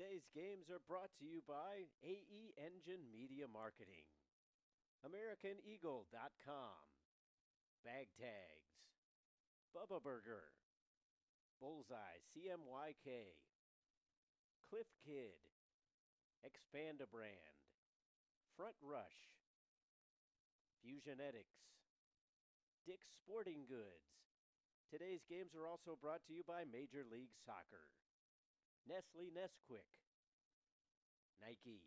Today's games are brought to you by AE Engine Media Marketing, AmericanEagle.com, Bag Tags, Bubba Burger, Bullseye CMYK, Cliff Kid, Expand-A-Brand, Front Rush, Fusionetics, Dick's Sporting Goods. Today's games are also brought to you by Major League Soccer, Nestle Nesquik, Nike,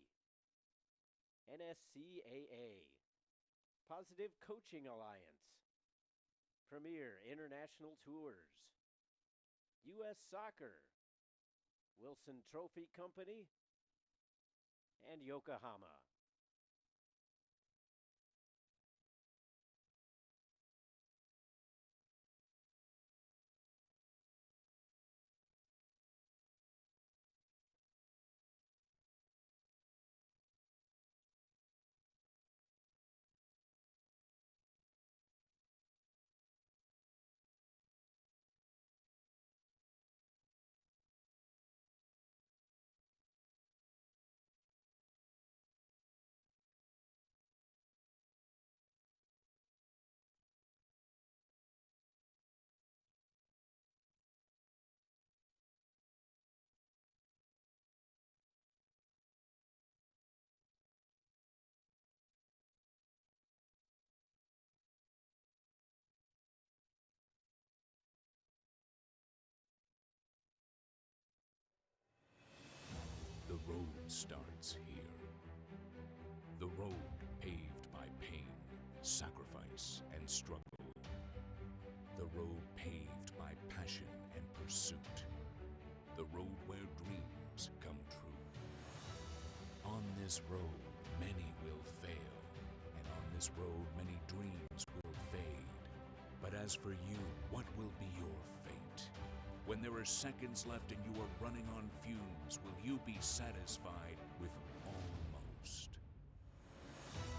NSCAA, Positive Coaching Alliance, Premier International Tours, U.S. Soccer, Wilson Trophy Company, and Yokohama. The road starts here. The road paved by pain, sacrifice, and struggle. The road paved by passion and pursuit. The road where dreams come true. On this road, many will fail, and on this road, many dreams will fade. But as for you, what will be your fate? When there are seconds left and you are running on fumes, will you be satisfied with almost?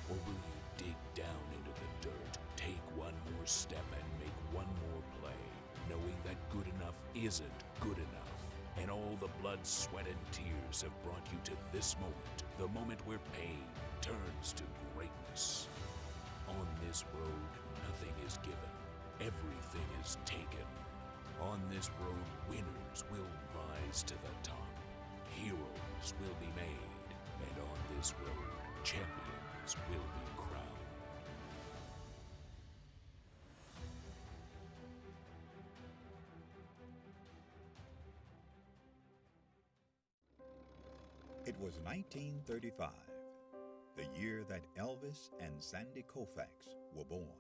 Or will you dig down into the dirt, take one more step and make one more play, knowing that good enough isn't good enough? And all the blood, sweat, and tears have brought you to this moment, the moment where pain turns to greatness. On this road, nothing is given, everything is taken. On this road, winners will rise to the top. Heroes will be made. And on this road, champions will be crowned. It was 1935, the year that Elvis and Sandy Koufax were born.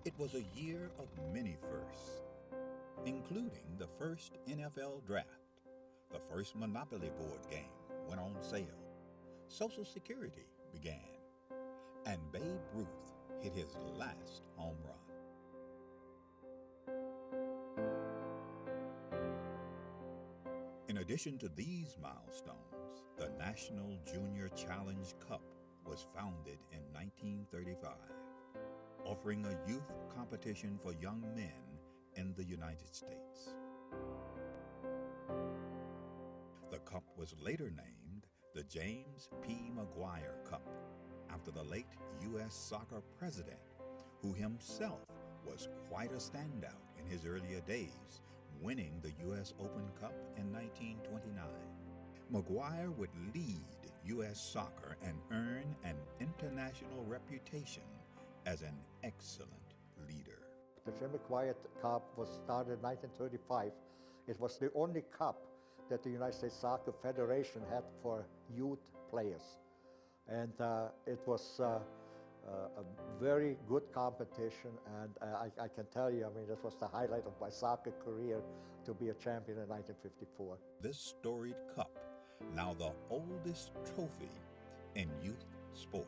It was a year of many firsts, including the first NFL draft, the first Monopoly board game went on sale, Social Security began, and Babe Ruth hit his last home run. In addition to these milestones, the National Junior Challenge Cup was founded in 1935. Offering a youth competition for young men in the United States. The cup was later named the James P. McGuire Cup, after the late U.S. soccer president, who himself was quite a standout in his earlier days, winning the U.S. Open Cup in 1929. McGuire would lead U.S. soccer and earn an international reputation as an excellent leader. The Jim McGuire Cup was started in 1935. It was the only cup that the United States Soccer Federation had for youth players. And it was a very good competition, and I can tell you, I mean, this was the highlight of my soccer career to be a champion in 1954. This storied cup, now the oldest trophy in youth sport.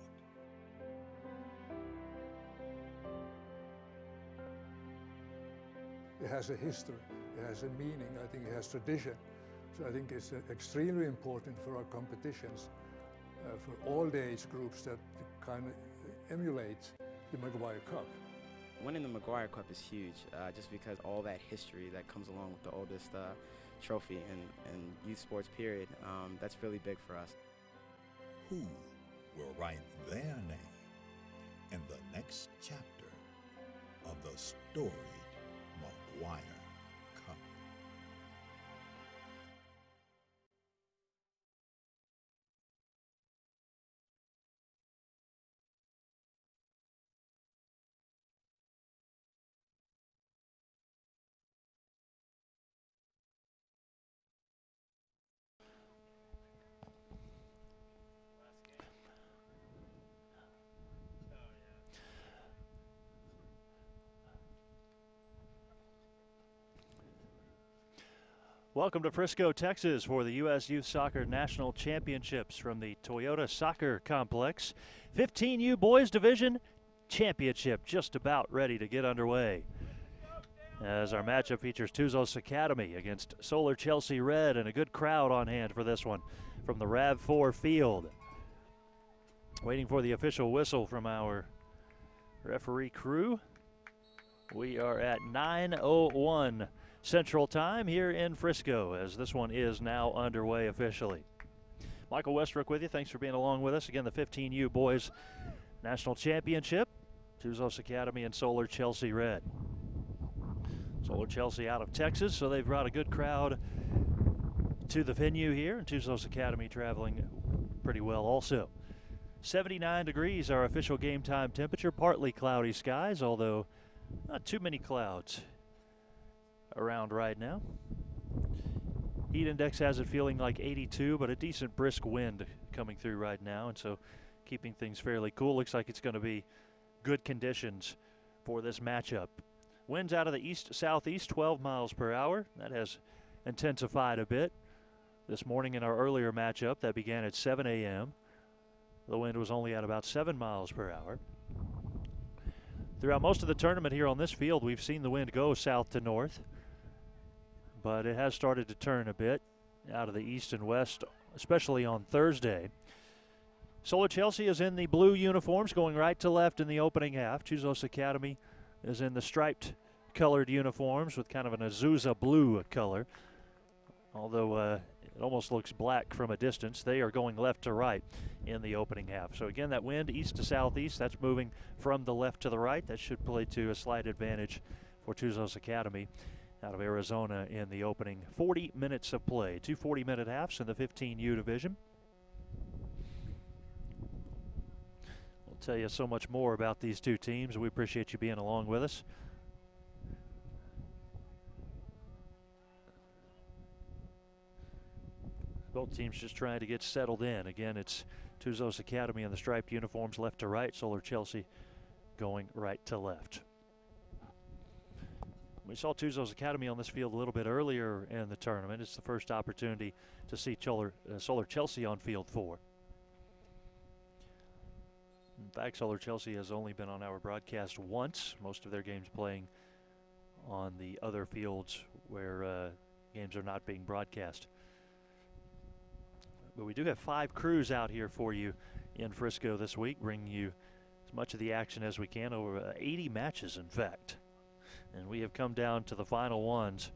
It has a history, it has a meaning, I think it has tradition. So I think it's extremely important for our competitions, for all the age groups that kind of emulate the McGuire Cup. Winning the McGuire Cup is huge, just because all that history that comes along with the oldest trophy in youth sports period. That's really big for us. Who will write their name in the next chapter of the storied McGuire Cup? Welcome to Frisco, Texas for the U.S. Youth Soccer National Championships from the Toyota Soccer Complex. 15U Boys Division Championship just about ready to get underway. As our matchup features Tuzos Academy against Solar Chelsea Red, and a good crowd on hand for this one from the RAV4 field. Waiting for the official whistle from our referee crew. We are at 9:01 Central Time here in Frisco, as this one is now underway officially. Michael Westbrook with you. Thanks for being along with us. Again, the 15U Boys National Championship, Tuzos Academy and Solar Chelsea Red. Solar Chelsea out of Texas, so they've brought a good crowd to the venue here, and Tuzos Academy traveling pretty well also. 79 degrees, our official game time temperature. Partly cloudy skies, although not too many clouds around right now. Heat index has it feeling like 82, but a decent brisk wind coming through right now, and so keeping things fairly cool. Looks like it's going to be good conditions for this matchup. Winds out of the east-southeast, 12 miles per hour. That has intensified a bit this morning in our earlier matchup that began at 7 a.m. The wind was only at about 7 miles per hour. Throughout most of the tournament here on this field, we've seen the wind go south to north, but it has started to turn a bit out of the east and west, especially on Thursday. Solar Chelsea is in the blue uniforms, going right to left in the opening half. Tuzos Academy is in the striped colored uniforms with kind of an Azusa blue color, although it almost looks black from a distance. They are going left to right in the opening half. So again, that wind east to southeast, that's moving from the left to the right. That should play to a slight advantage for Tuzos Academy out of Arizona in the opening 40 minutes of play. 2 40-minute halves in the 15U division. We'll tell you so much more about these two teams. We appreciate you being along with us. Both teams just trying to get settled in. Again, it's Tuzos Academy in the striped uniforms left to right. Solar Chelsea going right to left. We saw Tuzos Academy on this field a little bit earlier in the tournament. It's the first opportunity to see Solar Chelsea on field 4. In fact, Solar Chelsea has only been on our broadcast once, most of their games playing on the other fields where games are not being broadcast. But we do have 5 crews out here for you in Frisco this week, bringing you as much of the action as we can, over 80 matches in fact. And we have come down to the final ones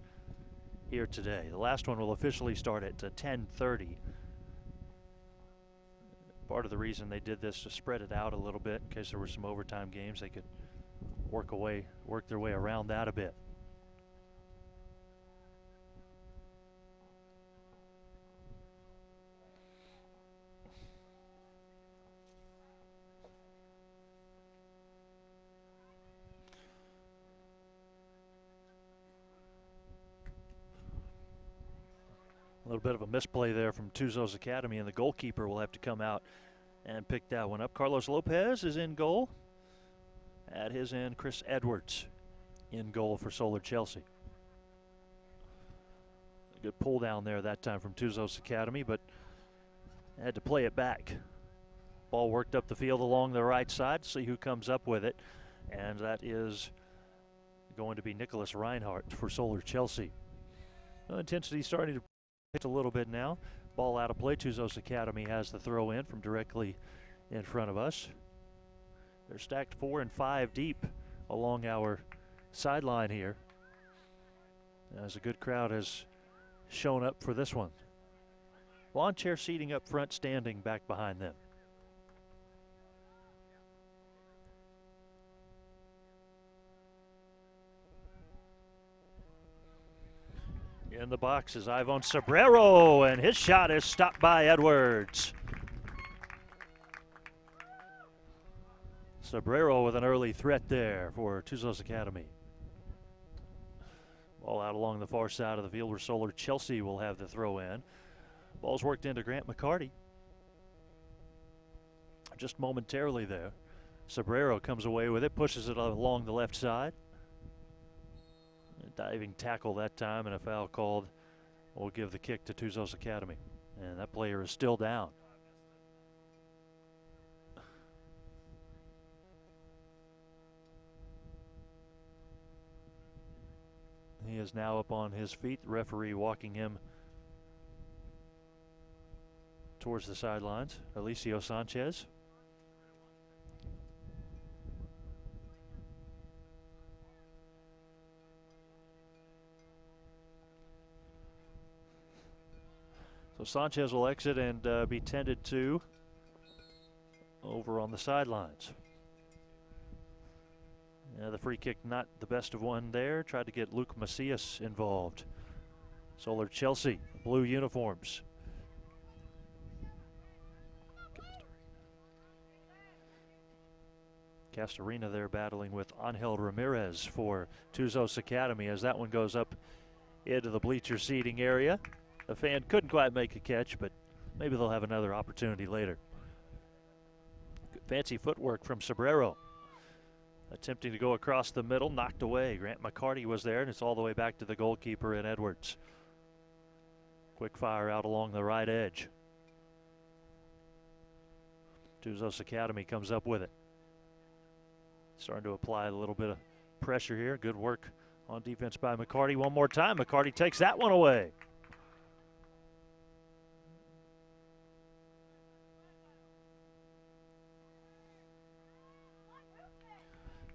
here today. The last one will officially start at 10:30. Part of the reason they did this to spread it out a little bit in case there were some overtime games. They could work their way around that a bit. A little bit of a misplay there from Tuzos Academy, and the goalkeeper will have to come out and pick that one up. Carlos Lopez is in goal. At his end, Chris Edwards in goal for Solar Chelsea. A good pull down there that time from Tuzos Academy, but had to play it back. Ball worked up the field along the right side. See who comes up with it, and that is going to be Nicholas Reinhardt for Solar Chelsea. Well, intensity starting to a little bit now. Ball out of play. Tuzos Academy has the throw in from directly in front of us. They're stacked 4 and 5 deep along our sideline here, as a good crowd has shown up for this one. Lawn chair seating up front, standing back behind them. In the box is Ivan Sobrero, and his shot is stopped by Edwards. Sobrero with an early threat there for Tuzos Academy. Ball out along the far side of the field where Solar Chelsea will have the throw in. Ball's worked into Grant McCarty. Just momentarily there. Sobrero comes away with it, pushes it along the left side. A diving tackle that time, and a foul called will give the kick to Tuzos Academy. And that player is still down. He is now up on his feet. The referee walking him towards the sidelines. Alicio Sanchez. So Sanchez will exit and be tended to over on the sidelines. The free kick, not the best of one there. Tried to get Luke Macias involved. Solar Chelsea, blue uniforms. Castorina there battling with Angel Ramirez for Tuzos Academy as that one goes up into the bleacher seating area. The fan couldn't quite make a catch, but maybe they'll have another opportunity later. Good fancy footwork from Sobrero. Attempting to go across the middle, knocked away. Grant McCarty was there, and it's all the way back to the goalkeeper in Edwards. Quick fire out along the right edge. Tuzos Academy comes up with it. Starting to apply a little bit of pressure here. Good work on defense by McCarty. One more time. McCarty takes that one away.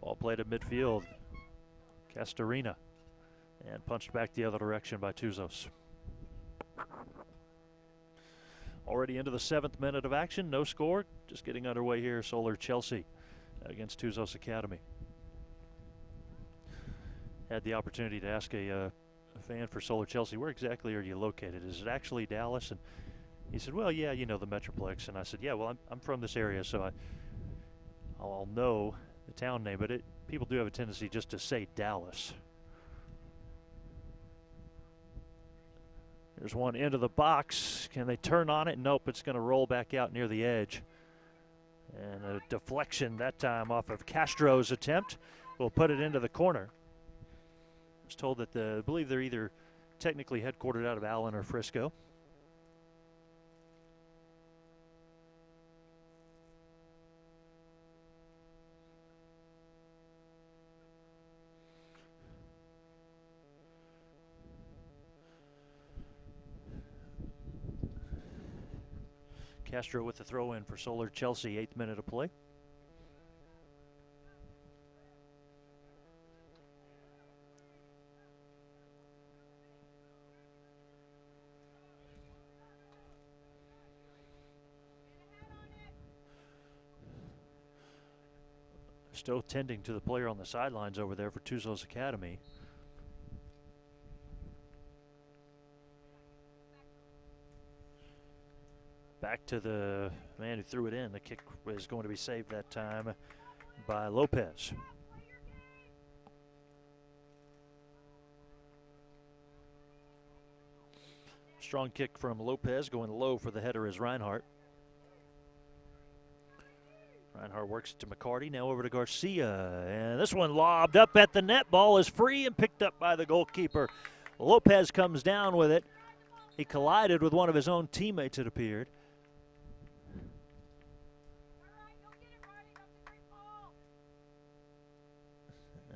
Ball played at midfield. Castorina. And punched back the other direction by Tuzos. Already into the 7th minute of action. No score. Just getting underway here. Solar Chelsea against Tuzos Academy. Had the opportunity to ask a fan for Solar Chelsea, where exactly are you located? Is it actually Dallas? And he said, well, yeah, you know, the Metroplex. And I said, yeah, well, I'm from this area, so I'll know the town name, but people do have a tendency just to say Dallas. There's one into the box. Can they turn on it? Nope, it's going to roll back out near the edge. And a deflection that time off of Castro's attempt will put it into the corner. I was told that I believe they're either technically headquartered out of Allen or Frisco. Castro with the throw in for Solar Chelsea, 8th minute of play. Still tending to the player on the sidelines over there for Tuzos Academy. Back to the man who threw it in. The kick was going to be saved that time by Lopez. Strong kick from Lopez, going low for the header is Reinhardt. Reinhardt works to McCarty, now over to Garcia. And this one lobbed up at the net. Ball is free and picked up by the goalkeeper. Lopez comes down with it. He collided with one of his own teammates, it appeared.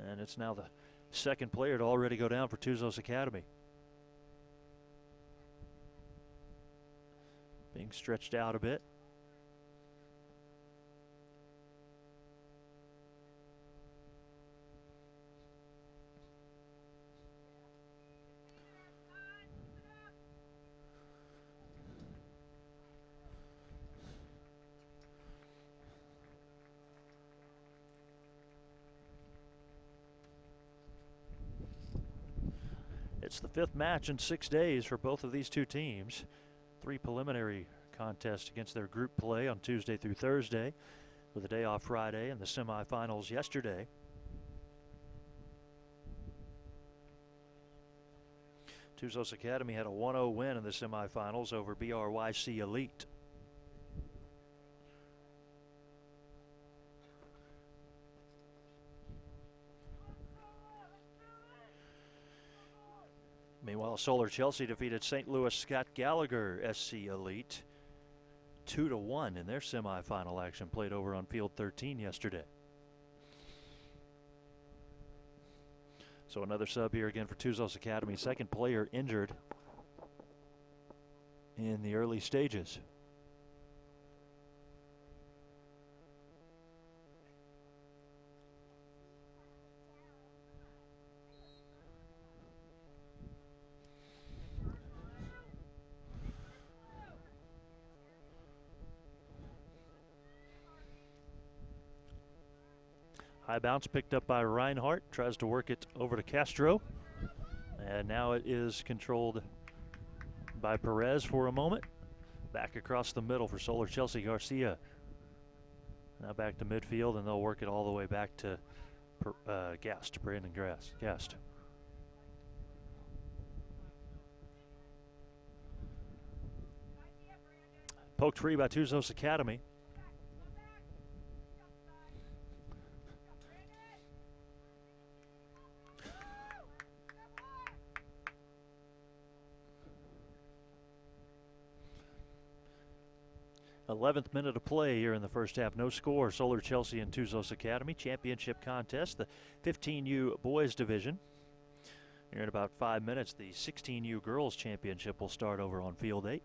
And it's now the second player to already go down for Tuzos Academy. Being stretched out a bit. It's the 5th match in 6 days for both of these two teams. 3 preliminary contests against their group play on Tuesday through Thursday, with a day off Friday and the semifinals yesterday. Tuzos Academy had a 1-0 win in the semifinals over BRYC Elite. Meanwhile, Solar Chelsea defeated St. Louis Scott Gallagher SC Elite 2-1 in their semifinal action, played over on Field 13 yesterday. So another sub here again for Tuzos Academy. Second player injured in the early stages. High bounce picked up by Reinhardt, tries to work it over to Castro. And now it is controlled by Perez for a moment. Back across the middle for Solar Chelsea. Garcia now back to midfield, and they'll work it all the way back to Gast, Brandon Gast. Poked free by Tuzos Academy. Eleventh minute of play here in the first half. No score. Solar Chelsea and Tuzos Academy championship contest, the 15U boys division. Here in about 5 minutes, the 16U girls championship will start over on Field 8.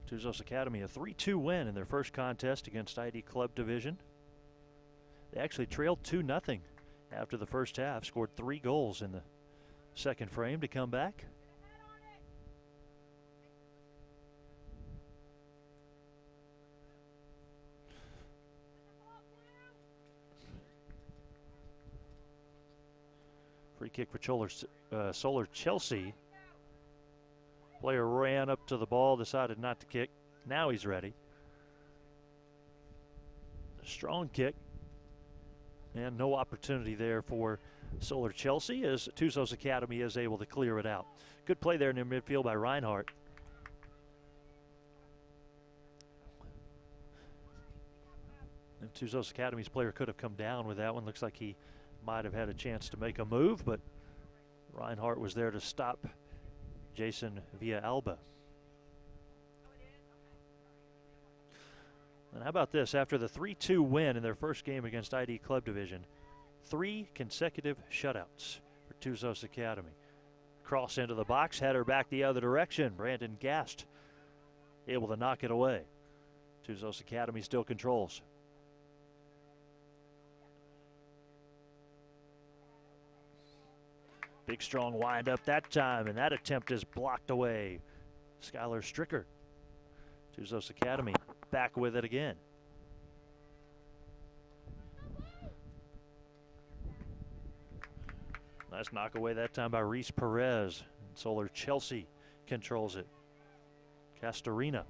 Tuzos Academy a 3-2 win in their first contest against ID Club Division. They actually trailed 2-0 after the first half, scored 3 goals in the second frame to come back. Free kick for Solar Chelsea. Player ran up to the ball, decided not to kick. Now he's ready. Strong kick. And no opportunity there for Solar Chelsea as Tuzos Academy is able to clear it out. Good play there in the midfield by Reinhardt. And Tuzos Academy's player could have come down with that one. Looks like he might have had a chance to make a move, but Reinhardt was there to stop Jason Villalba. And how about this? After the 3-2 win in their first game against ID Club Division, 3 consecutive shutouts for Tuzos Academy. Cross into the box, header back the other direction. Brandon Gast able to knock it away. Tuzos Academy still controls. Big strong wind up that time, and that attempt is blocked away. Skylar Stricker. Tuzos Academy back with it again. Nice knock away that time by Reese Perez. And Solar Chelsea controls it. Castorina.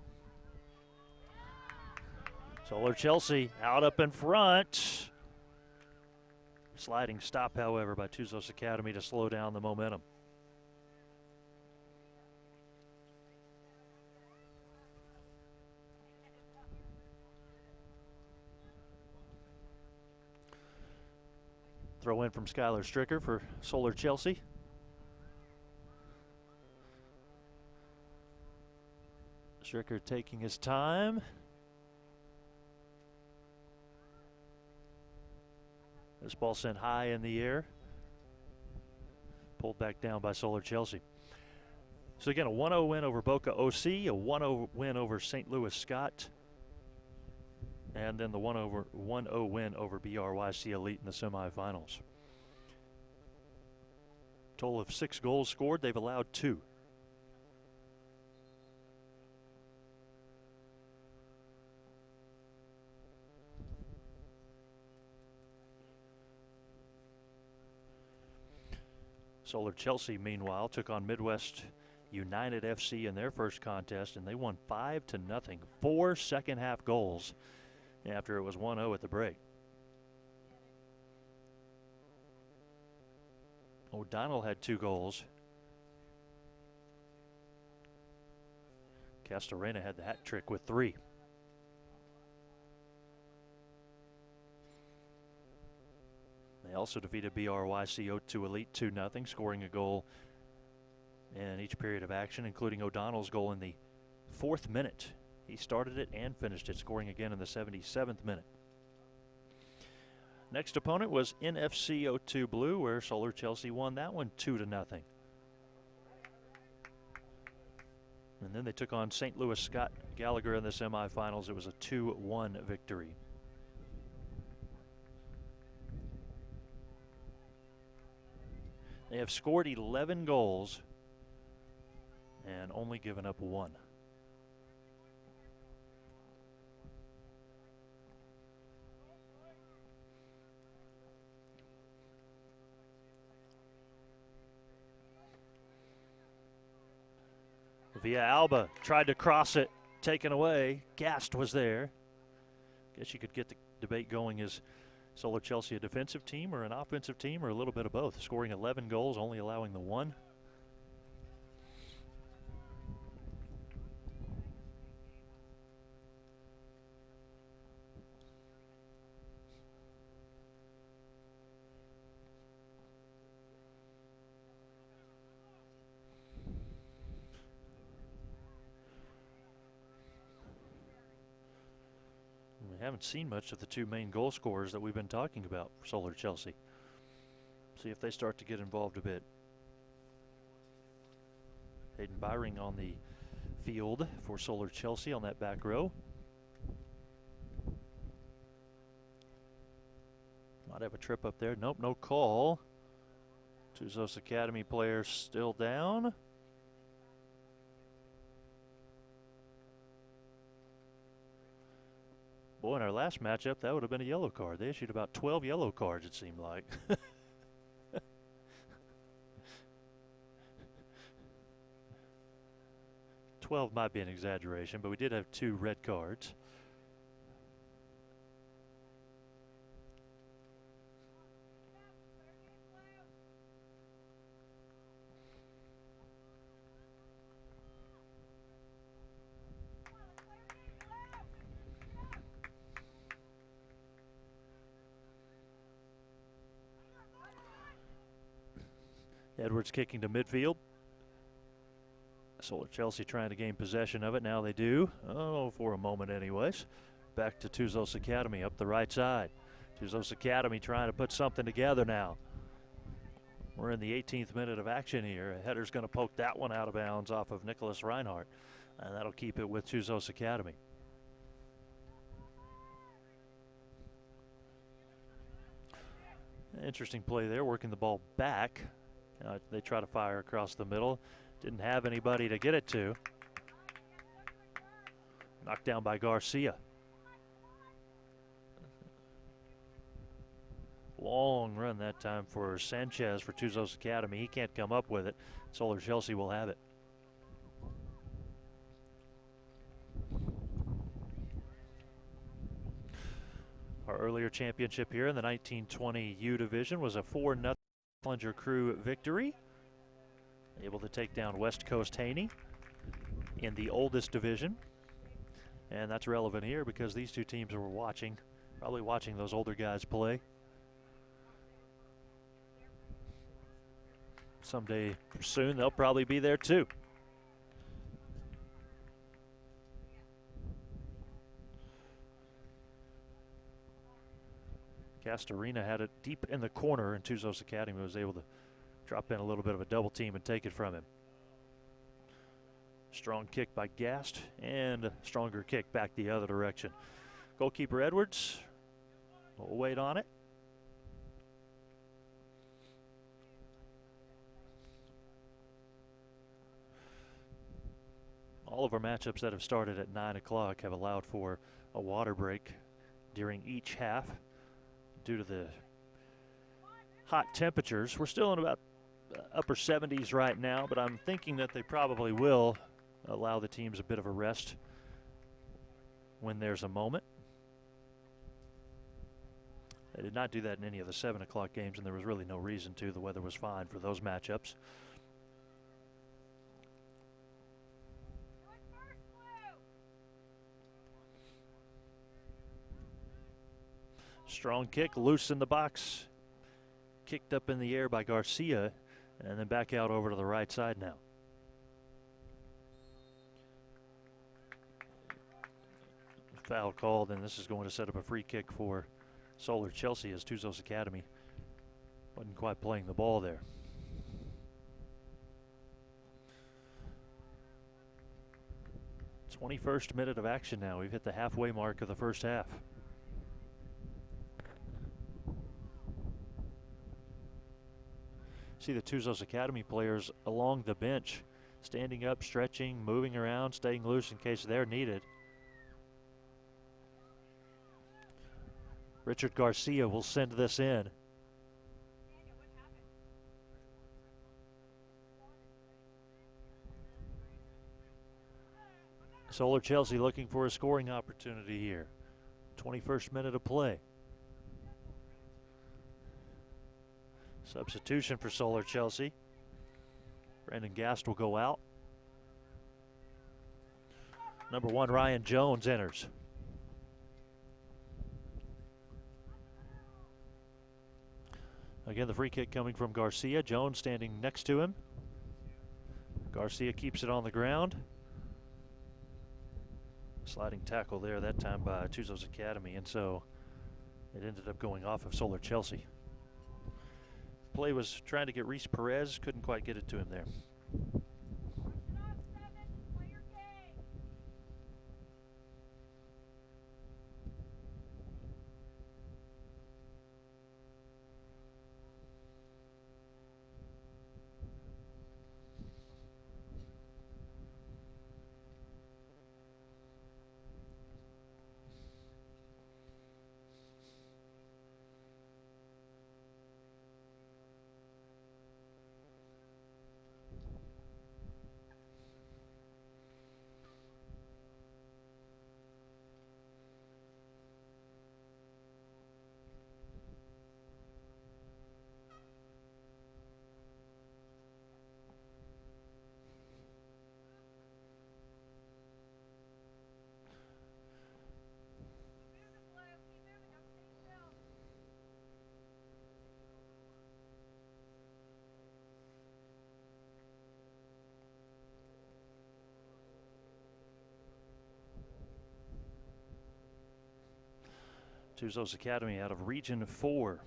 Solar Chelsea out up in front. Sliding stop, however, by Tuzos Academy to slow down the momentum. Throw in from Skylar Stricker for Solar Chelsea. Stricker taking his time. This ball sent high in the air. Pulled back down by Solar Chelsea. So again, a 1-0 win over Boca OC, a 1-0 win over St. Louis Scott, and then the 1-0 win over BRYC Elite in the semifinals. Total of 6 goals scored. They've allowed 2. Solar Chelsea, meanwhile, took on Midwest United FC in their first contest, and they won 5-0. 4 second-half goals after it was 1-0 at the break. O'Donnell had 2 goals. Castorena had the hat trick with 3. They also defeated BRYC 0-2 Elite 2-0, scoring a goal in each period of action, including O'Donnell's goal in the 4th minute. He started it and finished it, scoring again in the 77th minute. Next opponent was NFC 02 Blue, where Solar Chelsea won that one 2-0. And then they took on St. Louis Scott Gallagher in the semifinals. It was a 2-1 victory. They have scored 11 goals and only given up 1. Via Alba tried to cross it, taken away. Gast was there. Guess you could get the debate going. Is Solar Chelsea a defensive team or an offensive team, or a little bit of both? Scoring 11 goals, only allowing the 1. We haven't seen much of the 2 main goal scorers that we've been talking about for Solar Chelsea. See if they start to get involved a bit. Hayden Byring on the field for Solar Chelsea on that back row. Might have a trip up there. Nope, no call. Tuzos Academy players still down. Boy, in our last matchup, that would have been a yellow card. They issued about 12 yellow cards, it seemed like. 12 might be an exaggeration, but we did have 2 red cards. Edwards kicking to midfield. Solar Chelsea trying to gain possession of it. Now they do. Oh, for a moment anyways. Back to Tuzos Academy up the right side. Tuzos Academy trying to put something together now. We're in the 18th minute of action here. A header's going to poke that one out of bounds off of Nicholas Reinhardt, and that'll keep it with Tuzos Academy. Interesting play there, working the ball back. They try to fire across the middle. Didn't have anybody to get it to. Knocked down by Garcia. Long run that time for Sanchez for Tuzos Academy. He can't come up with it. Solar Chelsea will have it. Our earlier championship here in the 1920 U Division was a 4-0 Challenger Crew victory. Able to take down West Coast Haney in the oldest division. And that's relevant here because these 2 teams were watching, probably watching those older guys play. Someday soon they'll probably be there too. Castorena had it deep in the corner, and Tuzos Academy was able to drop in a little bit of a double team and take it from him. Strong kick by Gast, and a stronger kick back the other direction. Goalkeeper Edwards will wait on it. All of our matchups that have started at 9 o'clock have allowed for a water break during each half due to the hot temperatures. We're still in about upper 70s right now, but I'm thinking that they probably will allow the teams a bit of a rest when there's a moment. They did not do that in any of the 7 o'clock games, and there was really no reason to. The weather was fine for those matchups. Strong kick, loose in the box. Kicked up in the air by Garcia, and then back out over to the right side now. Foul called, and this is going to set up a free kick for Solar Chelsea as Tuzos Academy wasn't quite playing the ball there. '21st minute of action now. We've hit the halfway mark of the first half. See the Tuzos Academy players along the bench, standing up, stretching, moving around, staying loose in case they're needed. Richard Garcia will send this in. Solar Chelsea looking for a scoring opportunity here. 21st minute of play. Substitution for Solar Chelsea. Brandon Gast will go out. Number 1, Ryan Jones enters. Again, the free kick coming from Garcia. Jones standing next to him. Garcia keeps it on the ground. Sliding tackle there that time by Tuzos Academy, and so it ended up going off of Solar Chelsea. Play was trying to get Reese Perez, couldn't quite get it to him there. Tuzos Academy out of Region 4.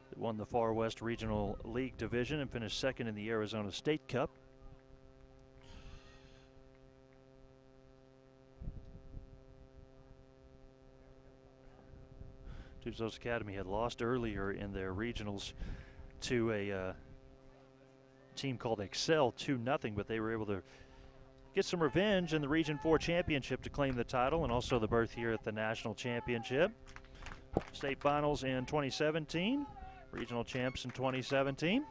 They won the Far West Regional League Division and finished second in the Arizona State Cup. Tuzos Academy had lost earlier in their regionals to a team called Excel 2-0, but they were able to get some revenge in the Region 4 Championship to claim the title and also the berth here at the National Championship. State Finals in 2017, Regional Champs in 2017.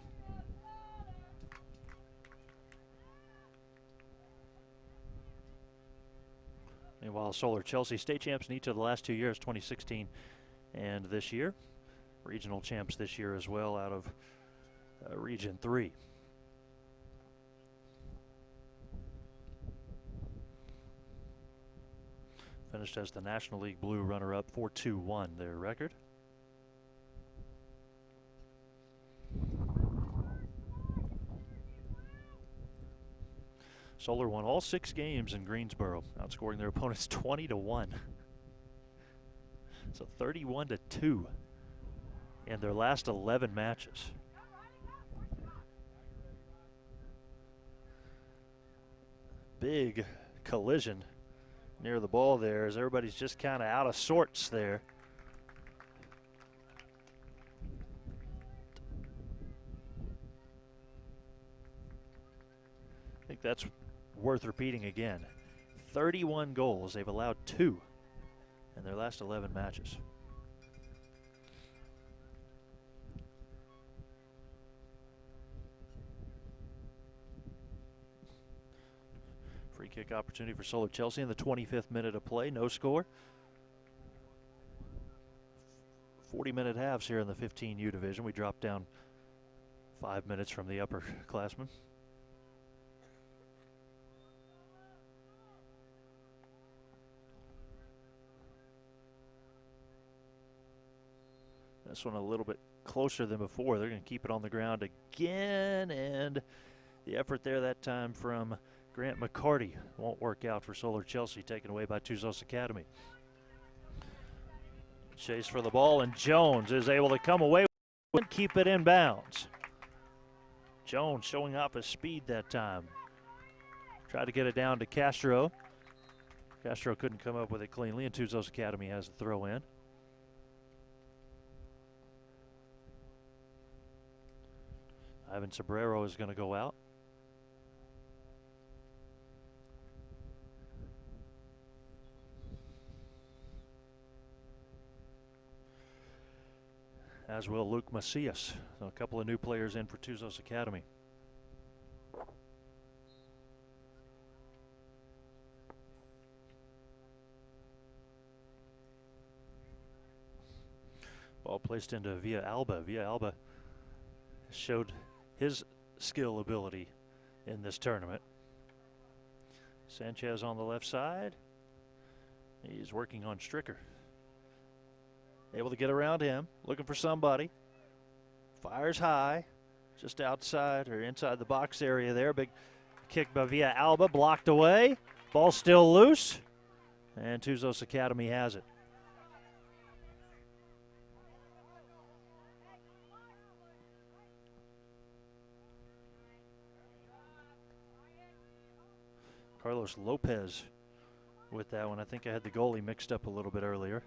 Meanwhile, Solar Chelsea State Champs in each of the last 2 years, 2016 and this year. Regional Champs this year as well out of Region 3. Finished as the National League Blue runner-up, 4-2-1 their record. Solar won all 6 games in Greensboro, outscoring their opponents 20-1. So 31-2 in their last 11 matches. Big collision near the ball there as everybody's just kind of out of sorts there. think that's worth repeating again. 31 goals. They've allowed 2 in their last 11 matches. Free kick opportunity for Solar Chelsea in the 25th minute of play. No score. 40-minute halves here in the 15U division. We dropped down 5 minutes from the upperclassmen. This one a little bit closer than before. They're going to keep it on the ground again, and the effort there that time from Grant McCarty won't work out for Solar Chelsea, taken away by Tuzos Academy. Chase for the ball, and Jones is able to come away and keep it in bounds. Jones showing off his speed that time. Tried to get it down to Castro. Castro couldn't come up with it cleanly, and Tuzos Academy has the throw in. Ivan Sobrero is going to go out. As will Luke Macias. So a couple of new players in for Tuzos Academy. Ball placed into Villa Alba. Villa Alba showed his skill ability in this tournament. Sanchez on the left side. He's working on Stricker. Able to get around him, looking for somebody. Fires high, just outside or inside the box area there. Big kick by Villa Alba, blocked away. Ball still loose, and Tuzos Academy has it. Carlos Lopez with that one. I think I had the goalie mixed up a little bit earlier.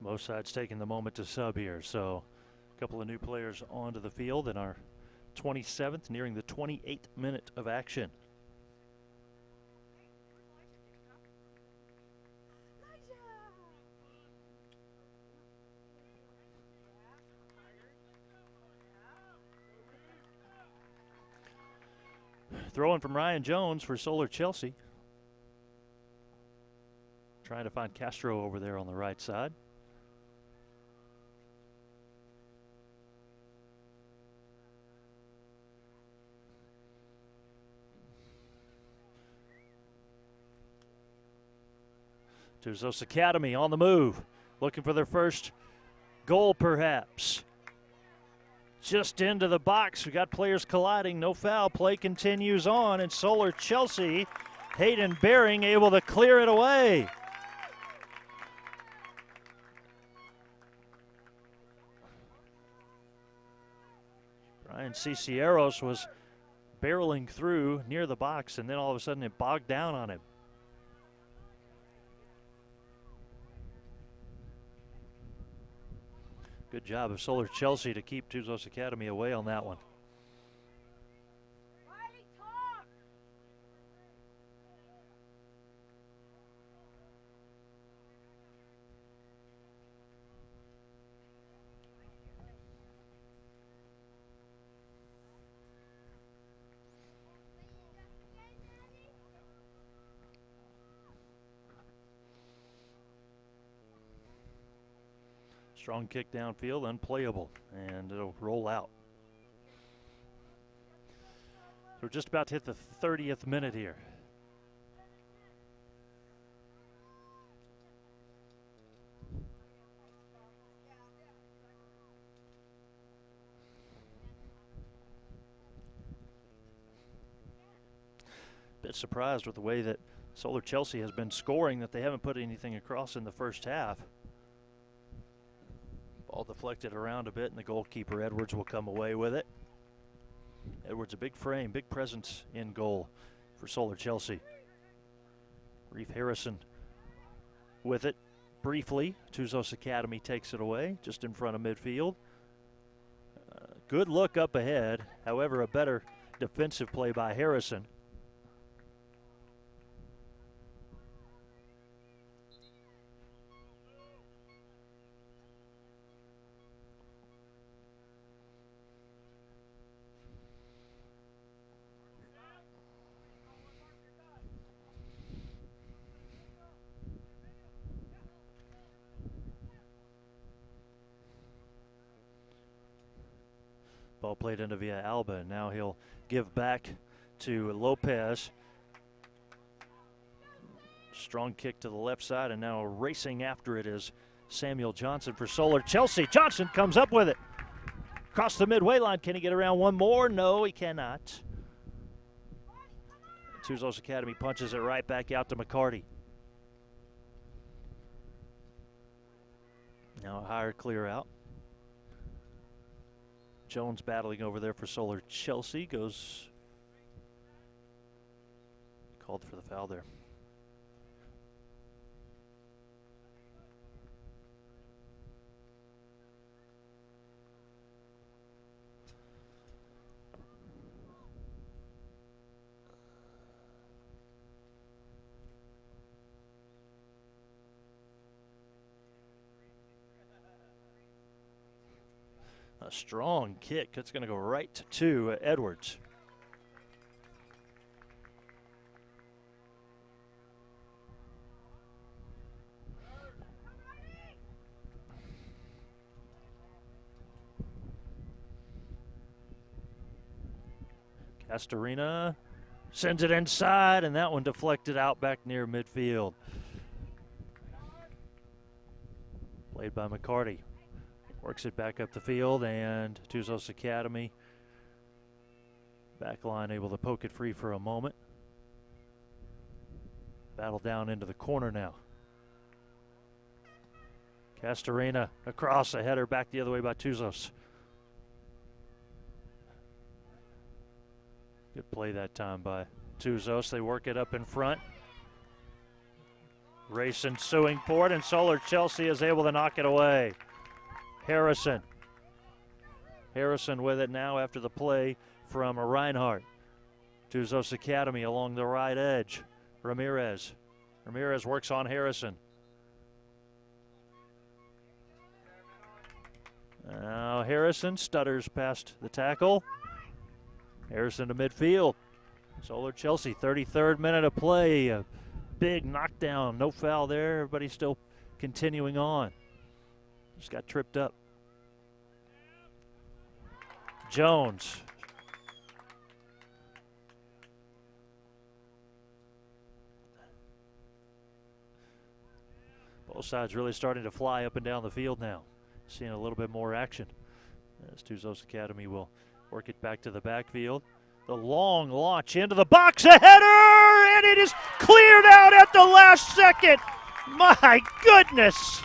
Both sides taking the moment to sub here, so a couple of new players onto the field in our 27th, nearing the 28th minute of action. Throw in from Ryan Jones for Solar Chelsea. Trying to find Castro over there on the right side. Tuzos Academy on the move, looking for their first goal perhaps. Just into the box, we got players colliding, no foul, play continues on, and Solar Chelsea, Hayden Bering able to clear it away. Brian Cicieros was barreling through near the box, and then all of a sudden it bogged down on him. Good job of Solar Chelsea to keep Tuzos Academy away on that one. Strong kick downfield, unplayable, and it'll roll out. So we're just about to hit the 30th minute here. Bit surprised with the way that Solar Chelsea has been scoring, that they haven't put anything across in the first half. Ball Ball deflected around a bit, and the goalkeeper, Edwards, will come away with it. Edwards, a big frame, big presence in goal for Solar Chelsea. Reef Harrison with it briefly. Tuzos Academy takes it away just in front of midfield. Good look up ahead. However, a better defensive play by Harrison. Ball played into via Alba, and now he'll give back to Lopez. Strong kick to the left side, and now racing after it is Samuel Johnson for Solar Chelsea. Johnson comes up with it. Across the midway line, can he get around one more? No, he cannot. Tuzos Academy punches it right back out to McCarty. Now a higher clear out. Jones battling over there for Solar Chelsea. Goes called for the foul there. A strong kick. It's going to go right to Edwards. Castorina sends it inside, and that one deflected out back near midfield. Played by McCarty. Works it back up the field, and Tuzos Academy back line able to poke it free for a moment. Battle down into the corner now. Castorina across, a header back the other way by Tuzos. Good play that time by Tuzos. They work it up in front. Race ensuing for it, and Solar Chelsea is able to knock it away. Harrison with it now after the play from Reinhardt. Tuzos Academy along the right edge. Ramirez works on Harrison. Now Harrison stutters past the tackle. Harrison to midfield. Solar Chelsea, 33rd minute of play. A big knockdown, no foul there. Everybody's still continuing on. Just got tripped up. Jones. Both sides really starting to fly up and down the field now. Seeing a little bit more action as Tuzos Academy will work it back to the backfield. The long launch into the box, a header, and it is cleared out at the last second. My goodness.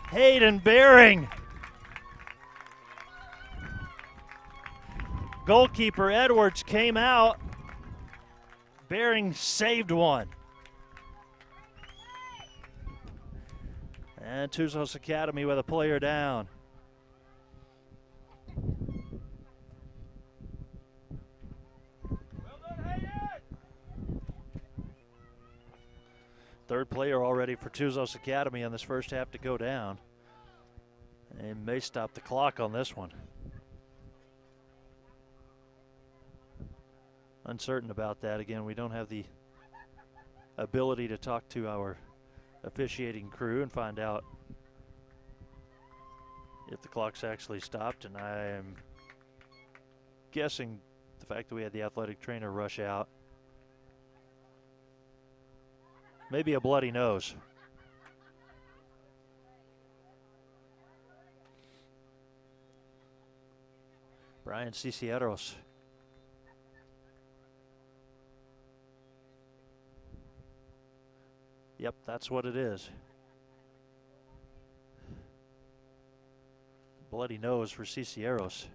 Hayden Bering. Goalkeeper Edwards came out. Bering saved one. And Tuzos Academy with a player down. Third player already for Tuzos Academy on this first half to go down. And may stop the clock on this one. Uncertain about that. Again, we don't have the ability to talk to our officiating crew and find out if the clock's actually stopped, and I am guessing the fact that we had the athletic trainer rush out, maybe a bloody nose. Brian Cicieros. Yep, that's what it is. Bloody nose for Cisneros.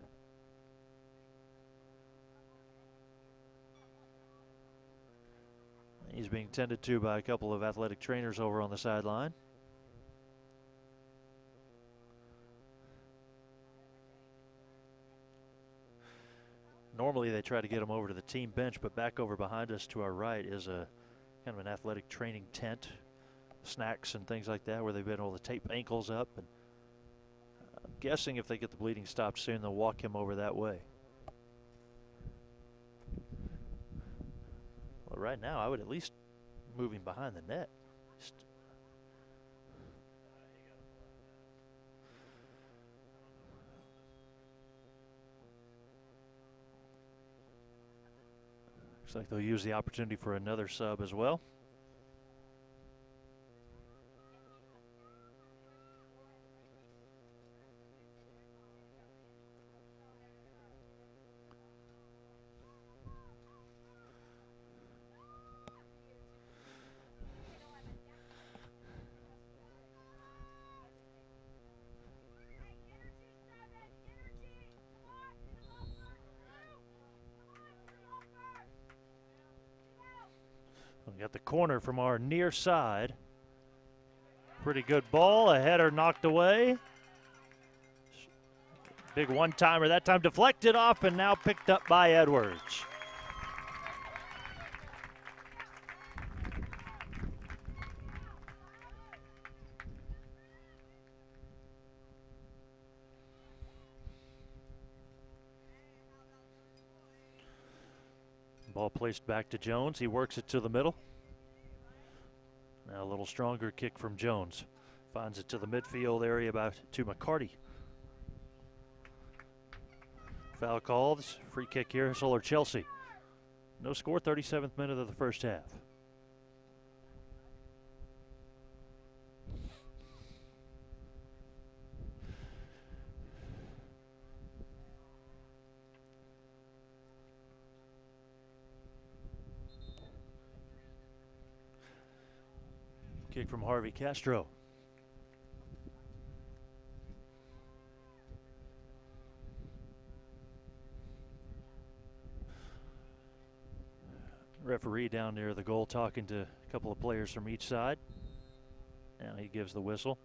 He's being tended to by a couple of athletic trainers over on the sideline. Normally they try to get him over to the team bench, but back over behind us to our right is a kind of an athletic training tent, snacks and things like that, where they've been able to tape ankles up. And I'm guessing if they get the bleeding stopped soon, they'll walk him over that way. Well, right now I would at least move him behind the net. Looks like they'll use the opportunity for another sub as well. We got the corner from our near side. Pretty good ball. A header knocked away. Big one-timer that time, deflected off and now picked up by Edwards. Ball placed back to Jones. He works it to the middle. Now a little stronger kick from Jones. Finds it to the midfield area about to McCarty. Foul called. Free kick here. Solar Chelsea. No score, 37th minute of the first half. Kick from Harvey Castro. Referee down near the goal talking to a couple of players from each side. Now he gives the whistle.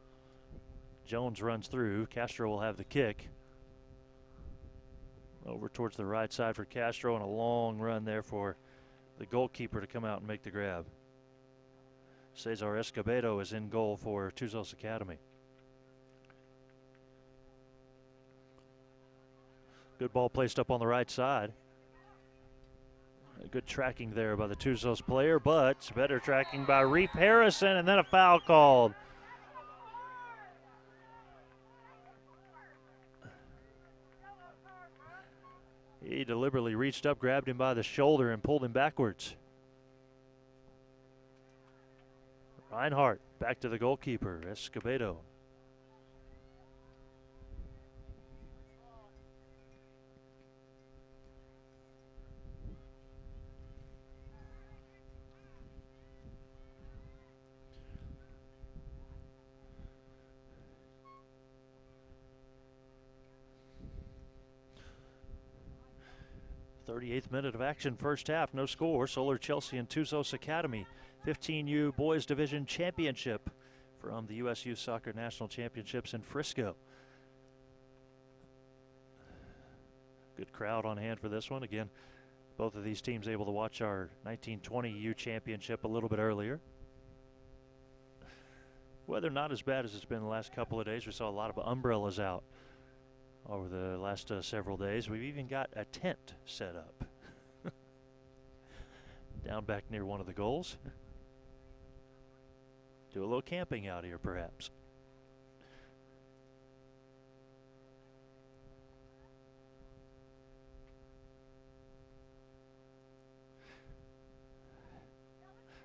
Jones runs through. Castro will have the kick. Over towards the right side for Castro, and a long run there for the goalkeeper to come out and make the grab. Cesar Escobedo is in goal for Tuzos Academy. Good ball placed up on the right side. A good tracking there by the Tuzos player, but better tracking by Reep Harrison, and then a foul called. He deliberately reached up, grabbed him by the shoulder, and pulled him backwards. Reinhardt back to the goalkeeper, Escobedo. .38th minute of action, first half, no score. Solar Chelsea and Tuzos Academy 15U Boys Division Championship from the USYS Soccer National Championships in Frisco. Good crowd on hand for this one. Again, both of these teams able to watch our 1920 U Championship a little bit earlier. Weather not as bad as it's been the last couple of days. We saw a lot of umbrellas out over the last several days. We've even got a tent set up down back near one of the goals. Do a little camping out here, perhaps.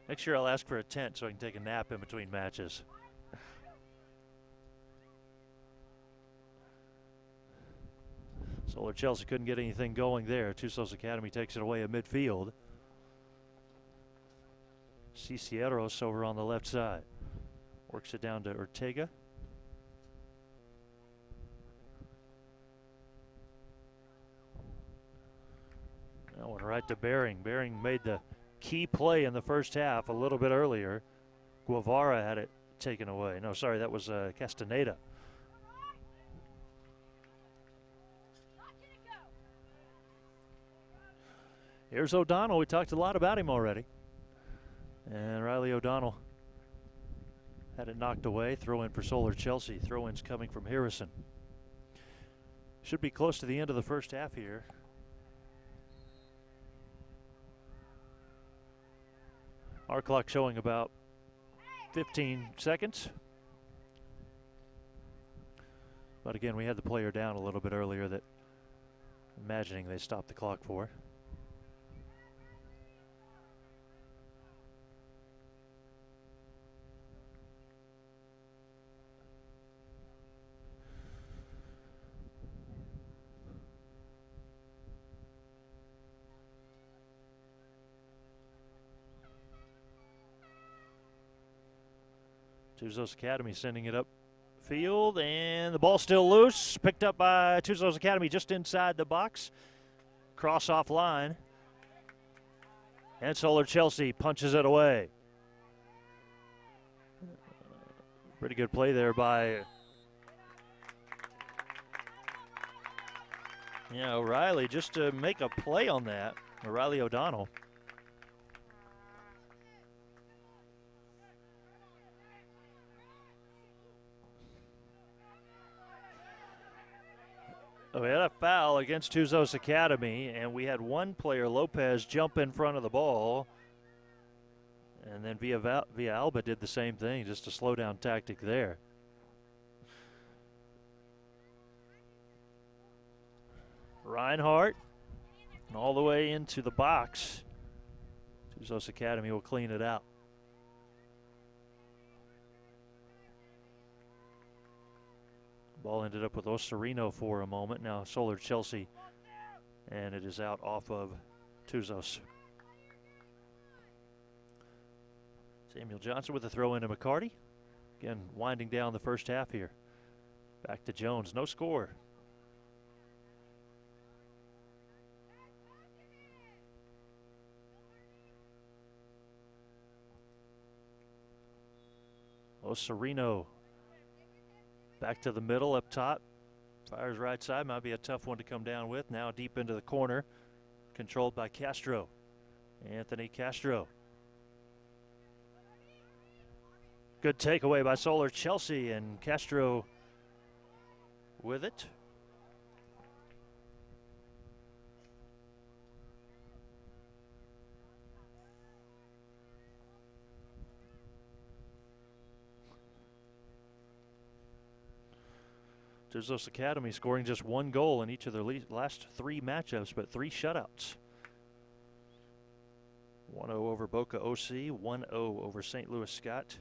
Next year I'll ask for a tent so I can take a nap in between matches. Solar Chelsea couldn't get anything going there. Tuzos Academy takes it away at midfield. Cisneros over on the left side. Works it down to Ortega. That one right to Bering. Bering made the key play in the first half a little bit earlier. Guevara had it taken away. No, sorry, that was Castaneda. Here's O'Donnell. We talked a lot about him already. And Riley O'Donnell had it knocked away. Throw in for Solar Chelsea. Throw-ins coming from Harrison. Should be close to the end of the first half here. Our clock showing about 15 seconds. But again, we had the player down a little bit earlier that imagining they stopped the clock for. Tuzos Academy sending it up field, and the ball still loose. Picked up by Tuzos Academy just inside the box. Cross off line. And Solar Chelsea punches it away. Pretty good play there by O'Reilly just to make a play on that. O'Reilly O'Donnell. We had a foul against Tuzos Academy, and we had one player, Lopez, jump in front of the ball. And then Villalba did the same thing, just a slow-down tactic there. Reinhardt, and all the way into the box. Tuzos Academy will clean it out. Ball ended up with Osorino for a moment. Now Solar Chelsea, and it is out off of Tuzos. Samuel Johnson with a throw into McCarty. Again, winding down the first half here. Back to Jones, no score. Osorino back to the middle up top. Fires right side. Might be a tough one to come down with. Now deep into the corner. Controlled by Castro. Anthony Castro. Good takeaway by Solar Chelsea, and Castro with it. Tuzos Academy scoring just one goal in each of their last three matchups, but 3 shutouts. 1-0 over Boca OC, 1-0 over St. Louis Scott,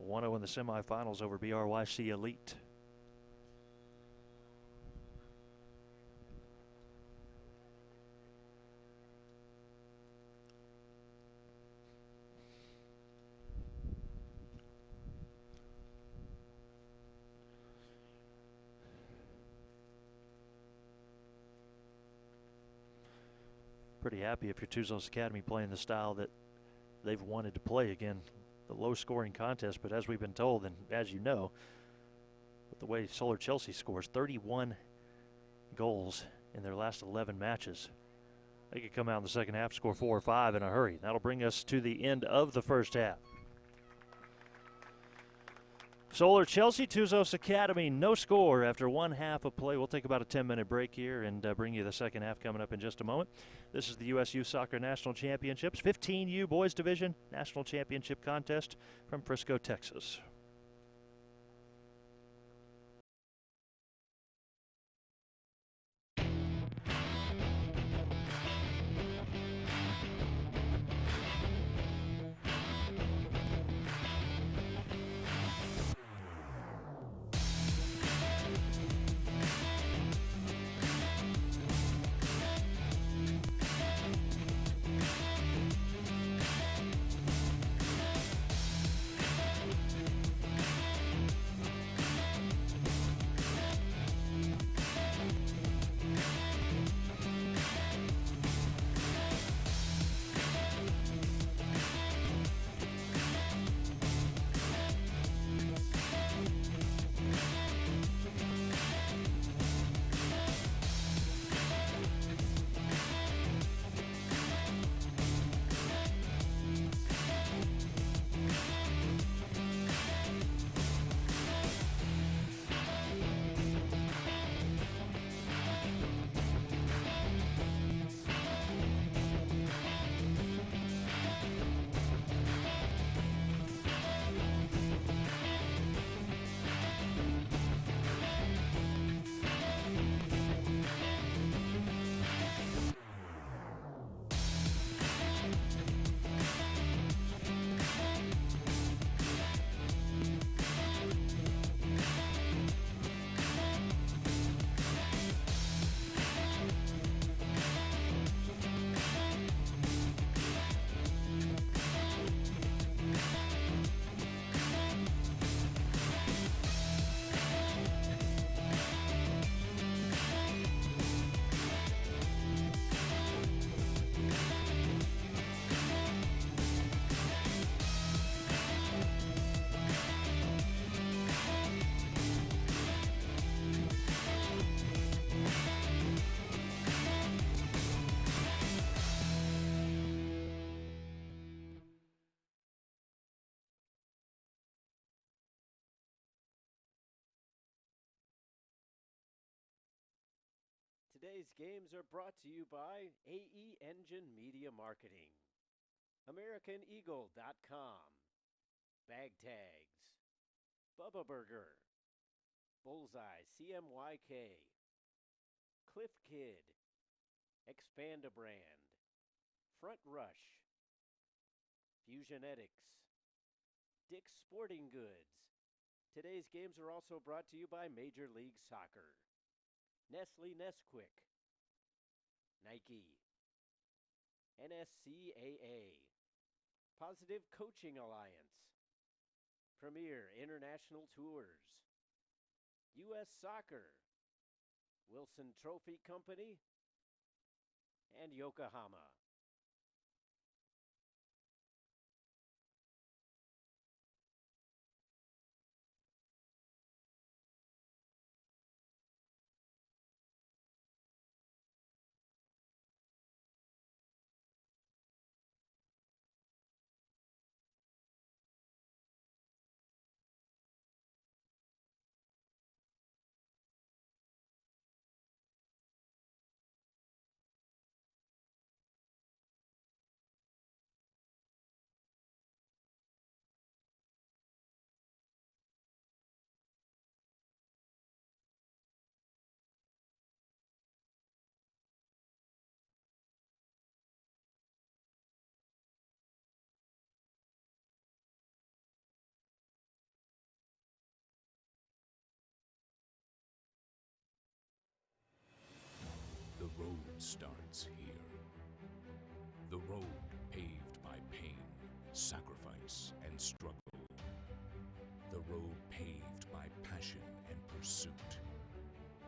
1-0 in the semifinals over BRYC Elite. Pretty happy if you're Tuzos Academy playing the style that they've wanted to play. Again, the low-scoring contest, but as we've been told, and as you know, with the way Solar Chelsea scores, 31 goals in their last 11 matches. They could come out in the second half, score 4 or 5 in a hurry. That'll bring us to the end of the first half. Solar Chelsea, Tuzos Academy, no score after one half of play. We'll take about a 10-minute break here and bring you the second half coming up in just a moment. This is the USU Soccer National Championships, 15U Boys Division National Championship Contest from Frisco, Texas. Today's games are brought to you by AE Engine Media Marketing, AmericanEagle.com, Bag Tags, Bubba Burger, Bullseye CMYK, Cliff Kid, Expand-A-Brand, Front Rush, Fusionetics, Dick's Sporting Goods. Today's games are also brought to you by Major League Soccer, Nesquik, Nike, NSCAA, Positive Coaching Alliance, Premier International Tours, US Soccer, Wilson Trophy Company, and Yokohama. The road starts here. The road paved by pain, sacrifice, and struggle. The road paved by passion and pursuit.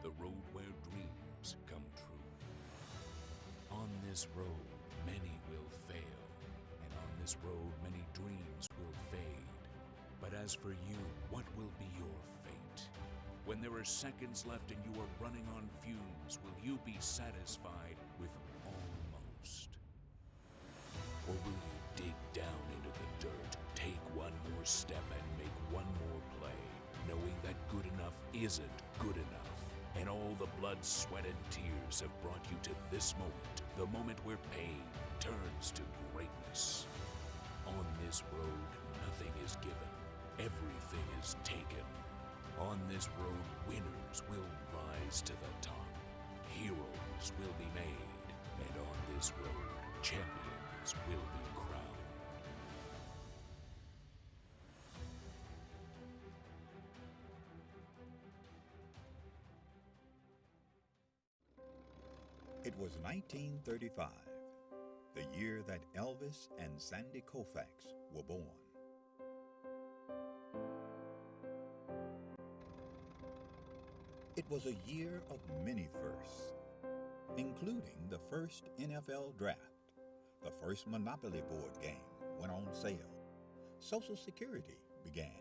The road where dreams come true. On this road, many will fail, and on this road, many dreams will fade. But as for you, what will be your fate? When there are seconds left and you are running on fumes, will you be satisfied with almost? Or will you dig down into the dirt, take one more step and make one more play, knowing that good enough isn't good enough, and all the blood, sweat, and tears have brought you to this moment, the moment where pain turns to greatness. On this road, nothing is given, everything is taken. On this road, winners will rise to the top. Heroes will be made. And on this road, champions will be crowned. It was 1935, the year that Elvis and Sandy Koufax were born. It was a year of many firsts, including the first NFL draft, the first Monopoly board game went on sale, Social Security began,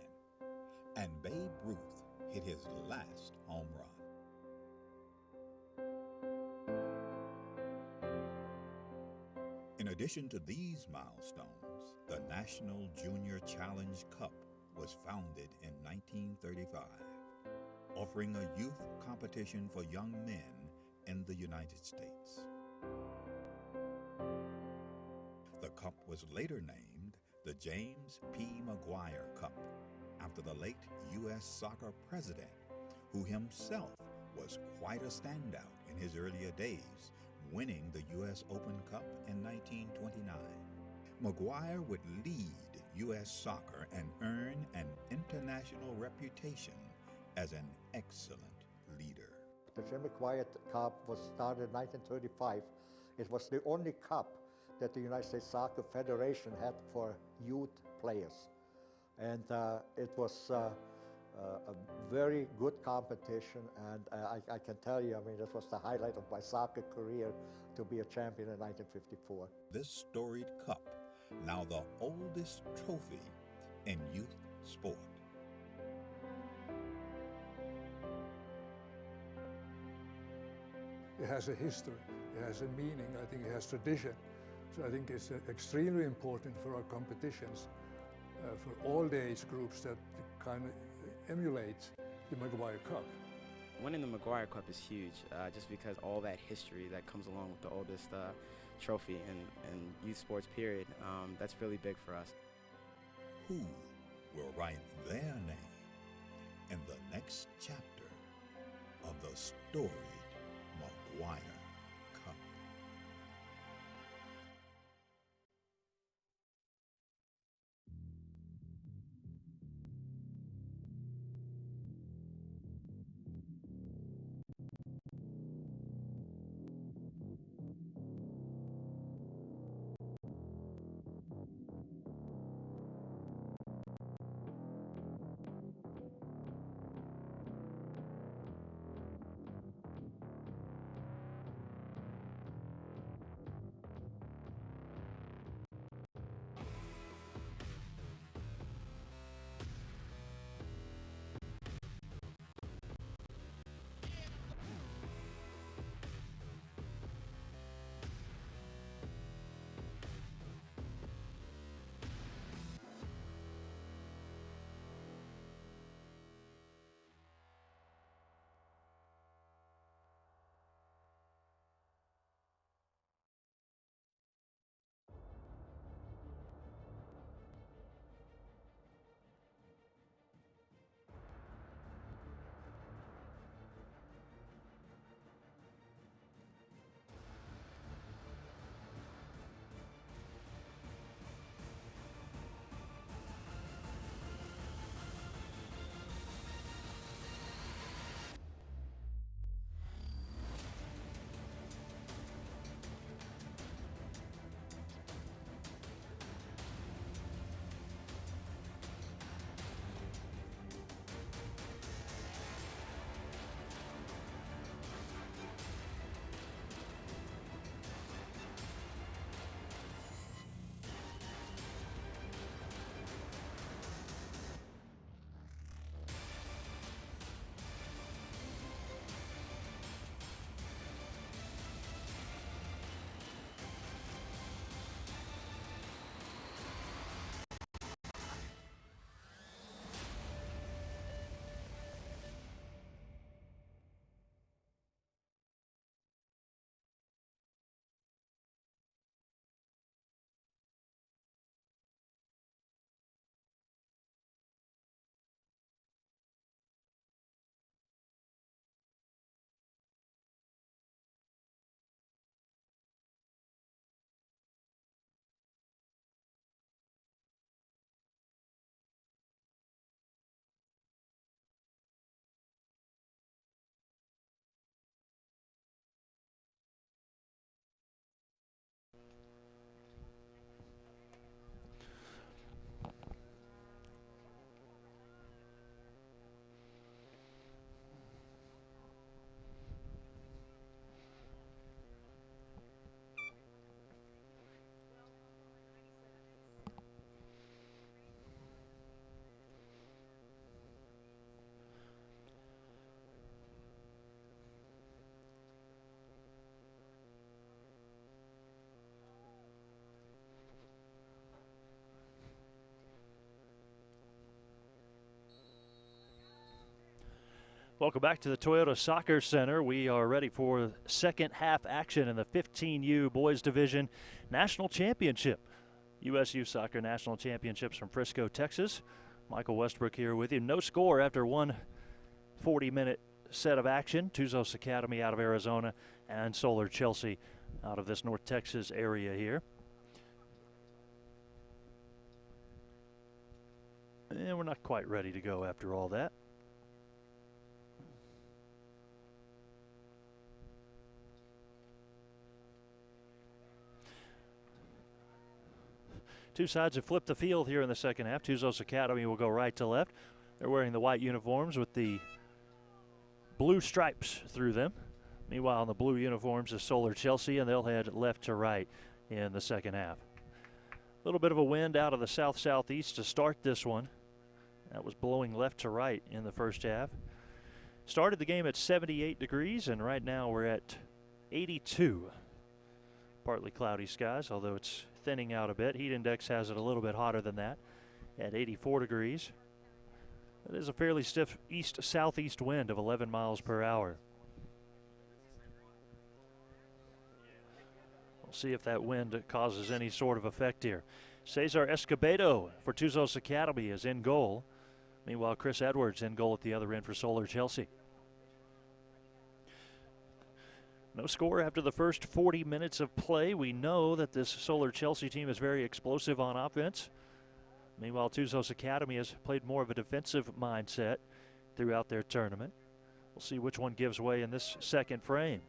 and Babe Ruth hit his last home run. In addition to these milestones, the National Junior Challenge Cup was founded in 1935. Offering a youth competition for young men in the United States. The cup was later named the James P. McGuire Cup, after the late U.S. Soccer president, who himself was quite a standout in his earlier days, winning the U.S. Open Cup in 1929. McGuire would lead U.S. soccer and earn an international reputation as an excellent leader. The Jim McGuire Cup was started in 1935. It was the only cup that the United States Soccer Federation had for youth players. And it was a very good competition, and I can tell you, I mean, this was the highlight of my soccer career to be a champion in 1954. This storied cup, now the oldest trophy in youth sport. It has a history, it has a meaning, I think it has tradition. So I think it's extremely important for our competitions, for all the age groups that kind of emulate the McGuire Cup. Winning the McGuire Cup is huge, just because all that history that comes along with the oldest trophy in youth sports period. That's really big for us. Who will write their name in the next chapter of the storied McGuire Cup? Welcome back to the Toyota Soccer Center. We are ready for second half action in the 15U Boys Division National Championship. USU Soccer National Championships from Frisco, Texas. Michael Westbrook here with you. No score after one 40-minute set of action. Tuzos Academy out of Arizona and Solar Chelsea out of this North Texas area here. And we're not quite ready to go after all that. Two sides have flipped the field here in the second half. Tuzos Academy will go right to left. They're wearing the white uniforms with the blue stripes through them. Meanwhile, in the blue uniforms is Solar Chelsea, and they'll head left to right in the second half. A little bit of a wind out of the south-southeast to start this one. That was blowing left to right in the first half. Started the game at 78 degrees, and right now we're at 82. Partly cloudy skies, although it's thinning out a bit. Heat index has it a little bit hotter than that at 84 degrees. It is a fairly stiff east-southeast wind of 11 miles per hour. We'll see if that wind causes any sort of effect here. Cesar Escobedo for Tuzos Academy is in goal. Meanwhile, Chris Edwards in goal at the other end for Solar Chelsea. No score after the first 40 minutes of play. We know that this Solar Chelsea team is very explosive on offense. Meanwhile, Tuzos Academy has played more of a defensive mindset throughout their tournament. We'll see which one gives way in this second frame.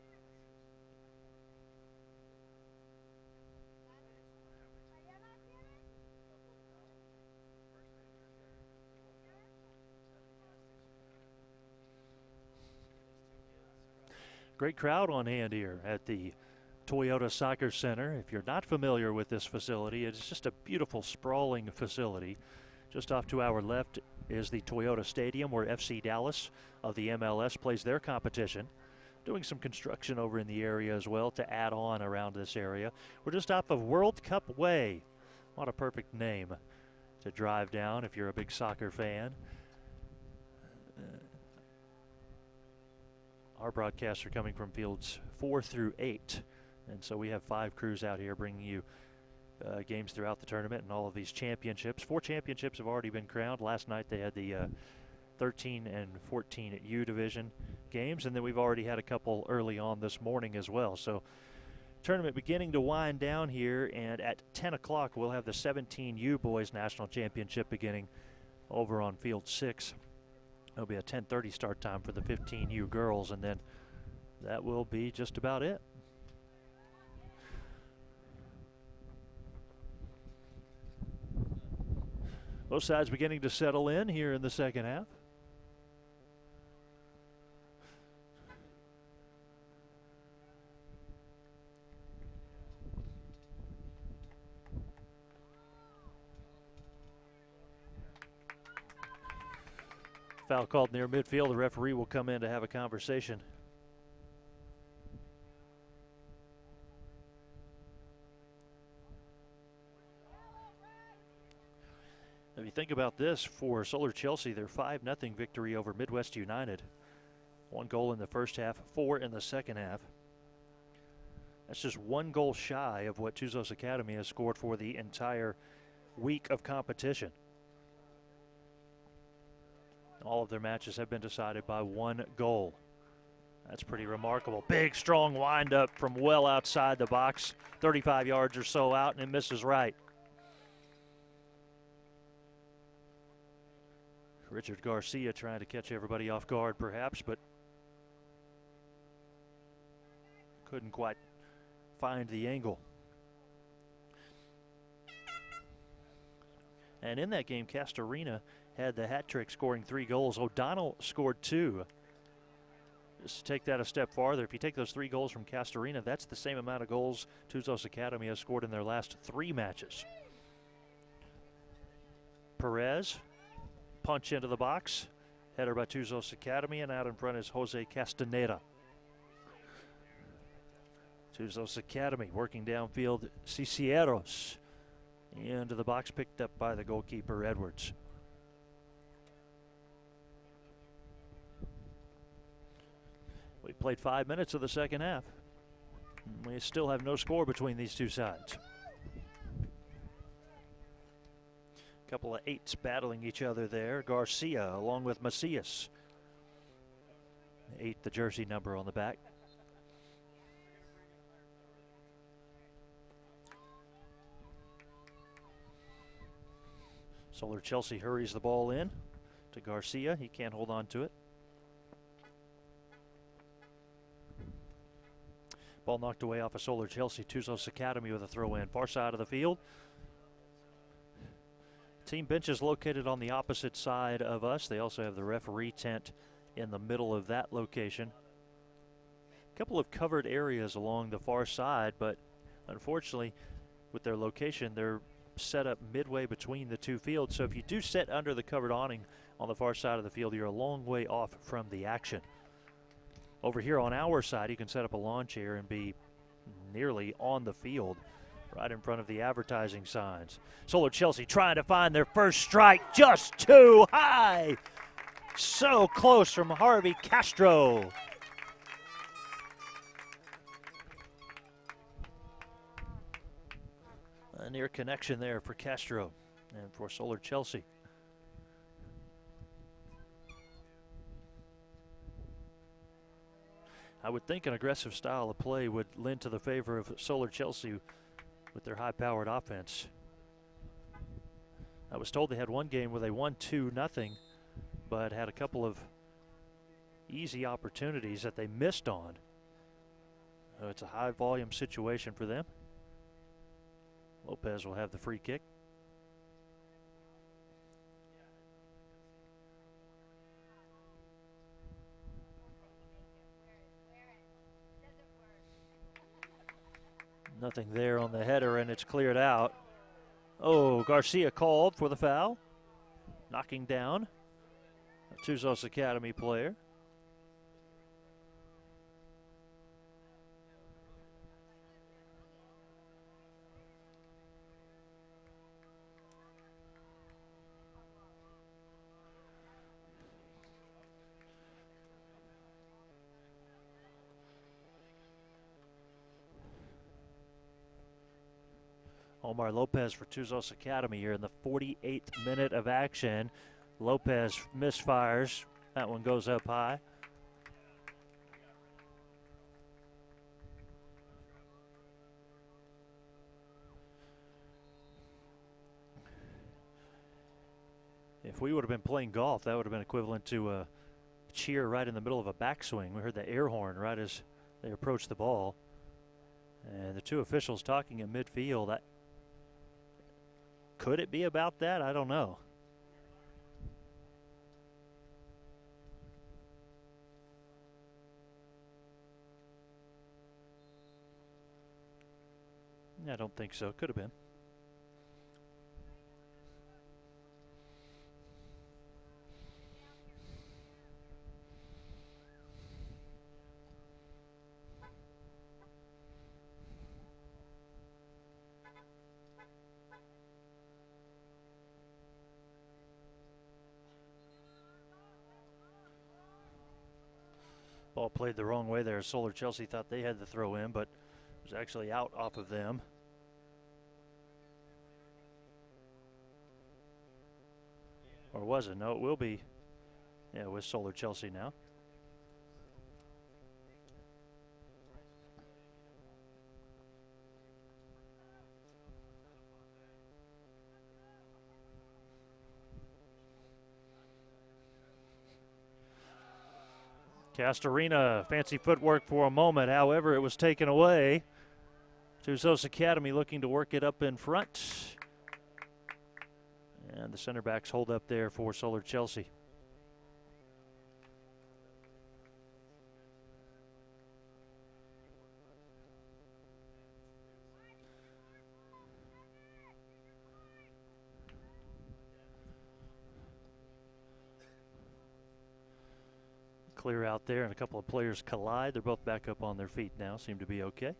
Great crowd on hand here at the Toyota Soccer Center. If you're not familiar with this facility, it's just a beautiful sprawling facility. Just off to our left is the Toyota Stadium where FC Dallas of the MLS plays their competition. Doing some construction over in the area as well to add on around this area. We're just off of World Cup Way. What a perfect name to drive down if you're a big soccer fan. Our broadcasts are coming from fields 4 through 8, and so we have 5 crews out here bringing you games throughout the tournament and all of these championships. 4 championships have already been crowned. Last night they had the 13 and 14 at U Division games, and then we've already had a couple early on this morning as well. So tournament beginning to wind down here, and at 10 o'clock we'll have the 17U Boys National Championship beginning over on field 6. It'll be a 10:30 start time for the 15U girls, and then that will be just about it. Both sides beginning to settle in here in the second half. Foul called near midfield. The referee will come in to have a conversation. If you think about this, for Solar Chelsea, their 5-0 victory over Midwest United. 1 goal in the first half, 4 in the second half. That's just 1 goal shy of what Tuzos Academy has scored for the entire week of competition. All of their matches have been decided by 1 goal. That's pretty remarkable. Big, strong wind-up from well outside the box, 35 yards or so out, and it misses right. Richard Garcia trying to catch everybody off guard, perhaps, but couldn't quite find the angle. And in that game, Castorina had the hat trick, scoring 3 goals. O'Donnell scored 2. Just to take that a step farther, if you take those 3 goals from Castorina, that's the same amount of goals Tuzos Academy has scored in their last 3 matches. Perez, punch into the box. Header by Tuzos Academy, and out in front is Jose Castaneda. Tuzos Academy working downfield. Cicieros into the box, picked up by the goalkeeper Edwards. We played 5 minutes of the second half. We still have no score between these two sides. A couple of 8s battling each other there. Garcia along with Macias. 8, the jersey number on the back. Solar Chelsea hurries the ball in to Garcia. He can't hold on to it. Ball knocked away off of Solar Chelsea. Tuzos Academy with a throw in. Far side of the field. Team bench is located on the opposite side of us. They also have the referee tent in the middle of that location. A couple of covered areas along the far side, but unfortunately with their location, they're set up midway between the 2 fields. So if you do sit under the covered awning on the far side of the field, you're a long way off from the action. Over here on our side, you can set up a lawn chair and be nearly on the field, right in front of the advertising signs. Solar Chelsea trying to find their first strike, just too high. So close from Harvey Castro. A near connection there for Castro and for Solar Chelsea. I would think an aggressive style of play would lend to the favor of Solar Chelsea with their high-powered offense. I was told they had one game where they won 2-0, but had a couple of easy opportunities that they missed on. So it's a high-volume situation for them. Lopez will have the free kick. Nothing there on the header, and it's cleared out. Oh, Garcia called for the foul, knocking down a Tuzos Academy player. Omar Lopez for Tuzos Academy here in the 48th minute of action. Lopez misfires. That one goes up high. If we would have been playing golf, that would have been equivalent to a cheer right in the middle of a backswing. We heard the air horn right as they approached the ball. And the two officials talking in midfield. Could it be about that? I don't know. I don't think so. Could have been. Ball played the wrong way there. Solar Chelsea thought they had the throw in, but it was actually out off of them. Or was it? No, it will be. Yeah, with Solar Chelsea now. Castorina, fancy footwork for a moment. However, it was taken away. Tuzos Academy looking to work it up in front. And the center backs hold up there for Solar Chelsea. Clear out there, and a couple of players collide. They're both back up on their feet now, seem to be okay.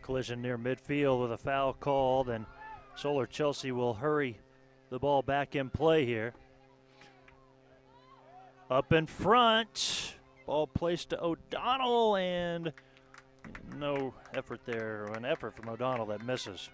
Collision near midfield with a foul called, and Solar Chelsea will hurry the ball back in play here. Up in front, ball placed to O'Donnell, and no effort there, or an effort from O'Donnell that misses.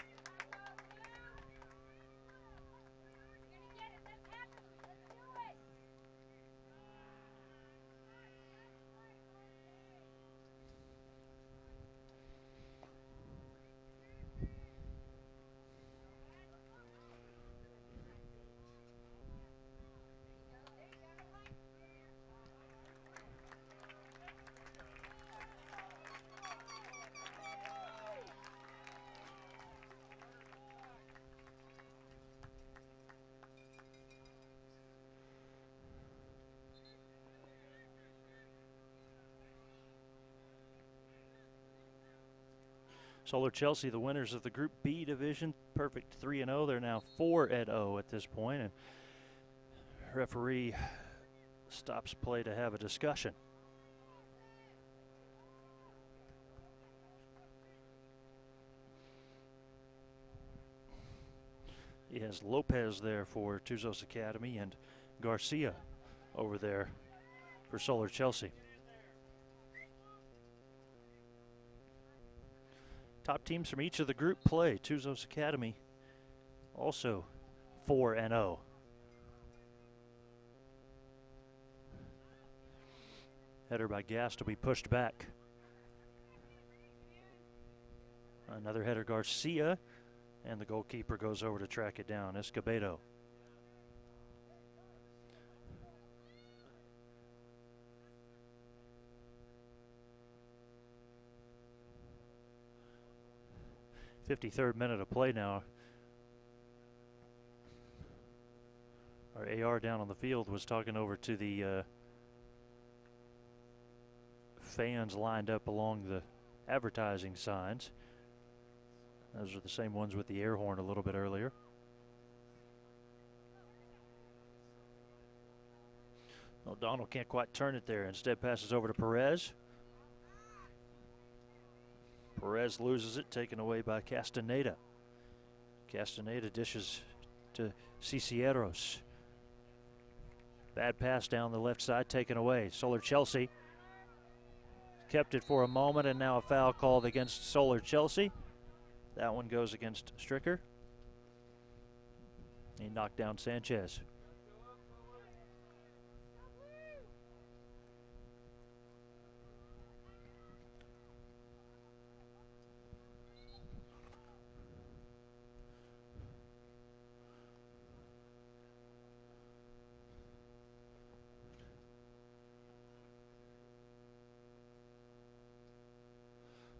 Solar Chelsea, the winners of the Group B division, perfect 3-0. They're now 4-0 at this point, and referee stops play to have a discussion. He has Lopez there for Tuzos Academy and Garcia over there for Solar Chelsea. Top teams from each of the group play. Tuzos Academy also 4-0. Header by Gast will be pushed back. Another header, Garcia, and the goalkeeper goes over to track it down, Escobedo. .53rd minute of play now. Our AR down on the field was talking over to the fans lined up along the advertising signs. Those are the same ones with the air horn a little bit earlier. O'Donnell can't quite turn it there. Instead passes over to Perez. Perez loses it, taken away by Castaneda. Castaneda dishes to Cicieros. Bad pass down the left side, taken away. Solar Chelsea kept it for a moment, and now a foul called against Solar Chelsea. That one goes against Stricker. He knocked down Sanchez.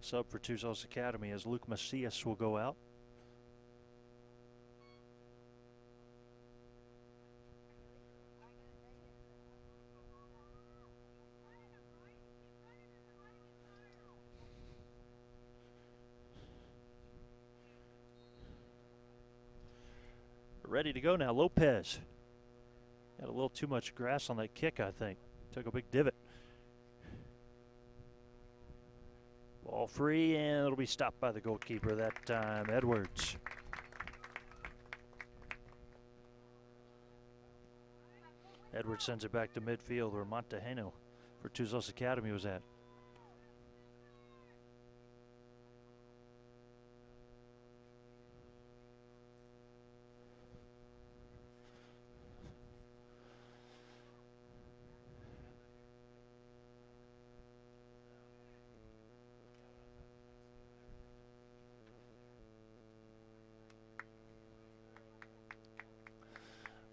Sub for Tuzos Academy as Luke Macias will go out. Ready to go now, Lopez. Got a little too much grass on that kick, I think. Took a big divot. Ball free, and it'll be stopped by the goalkeeper that time, Edwards. Edwards sends it back to midfield where Montejano for Tuzos Academy was at.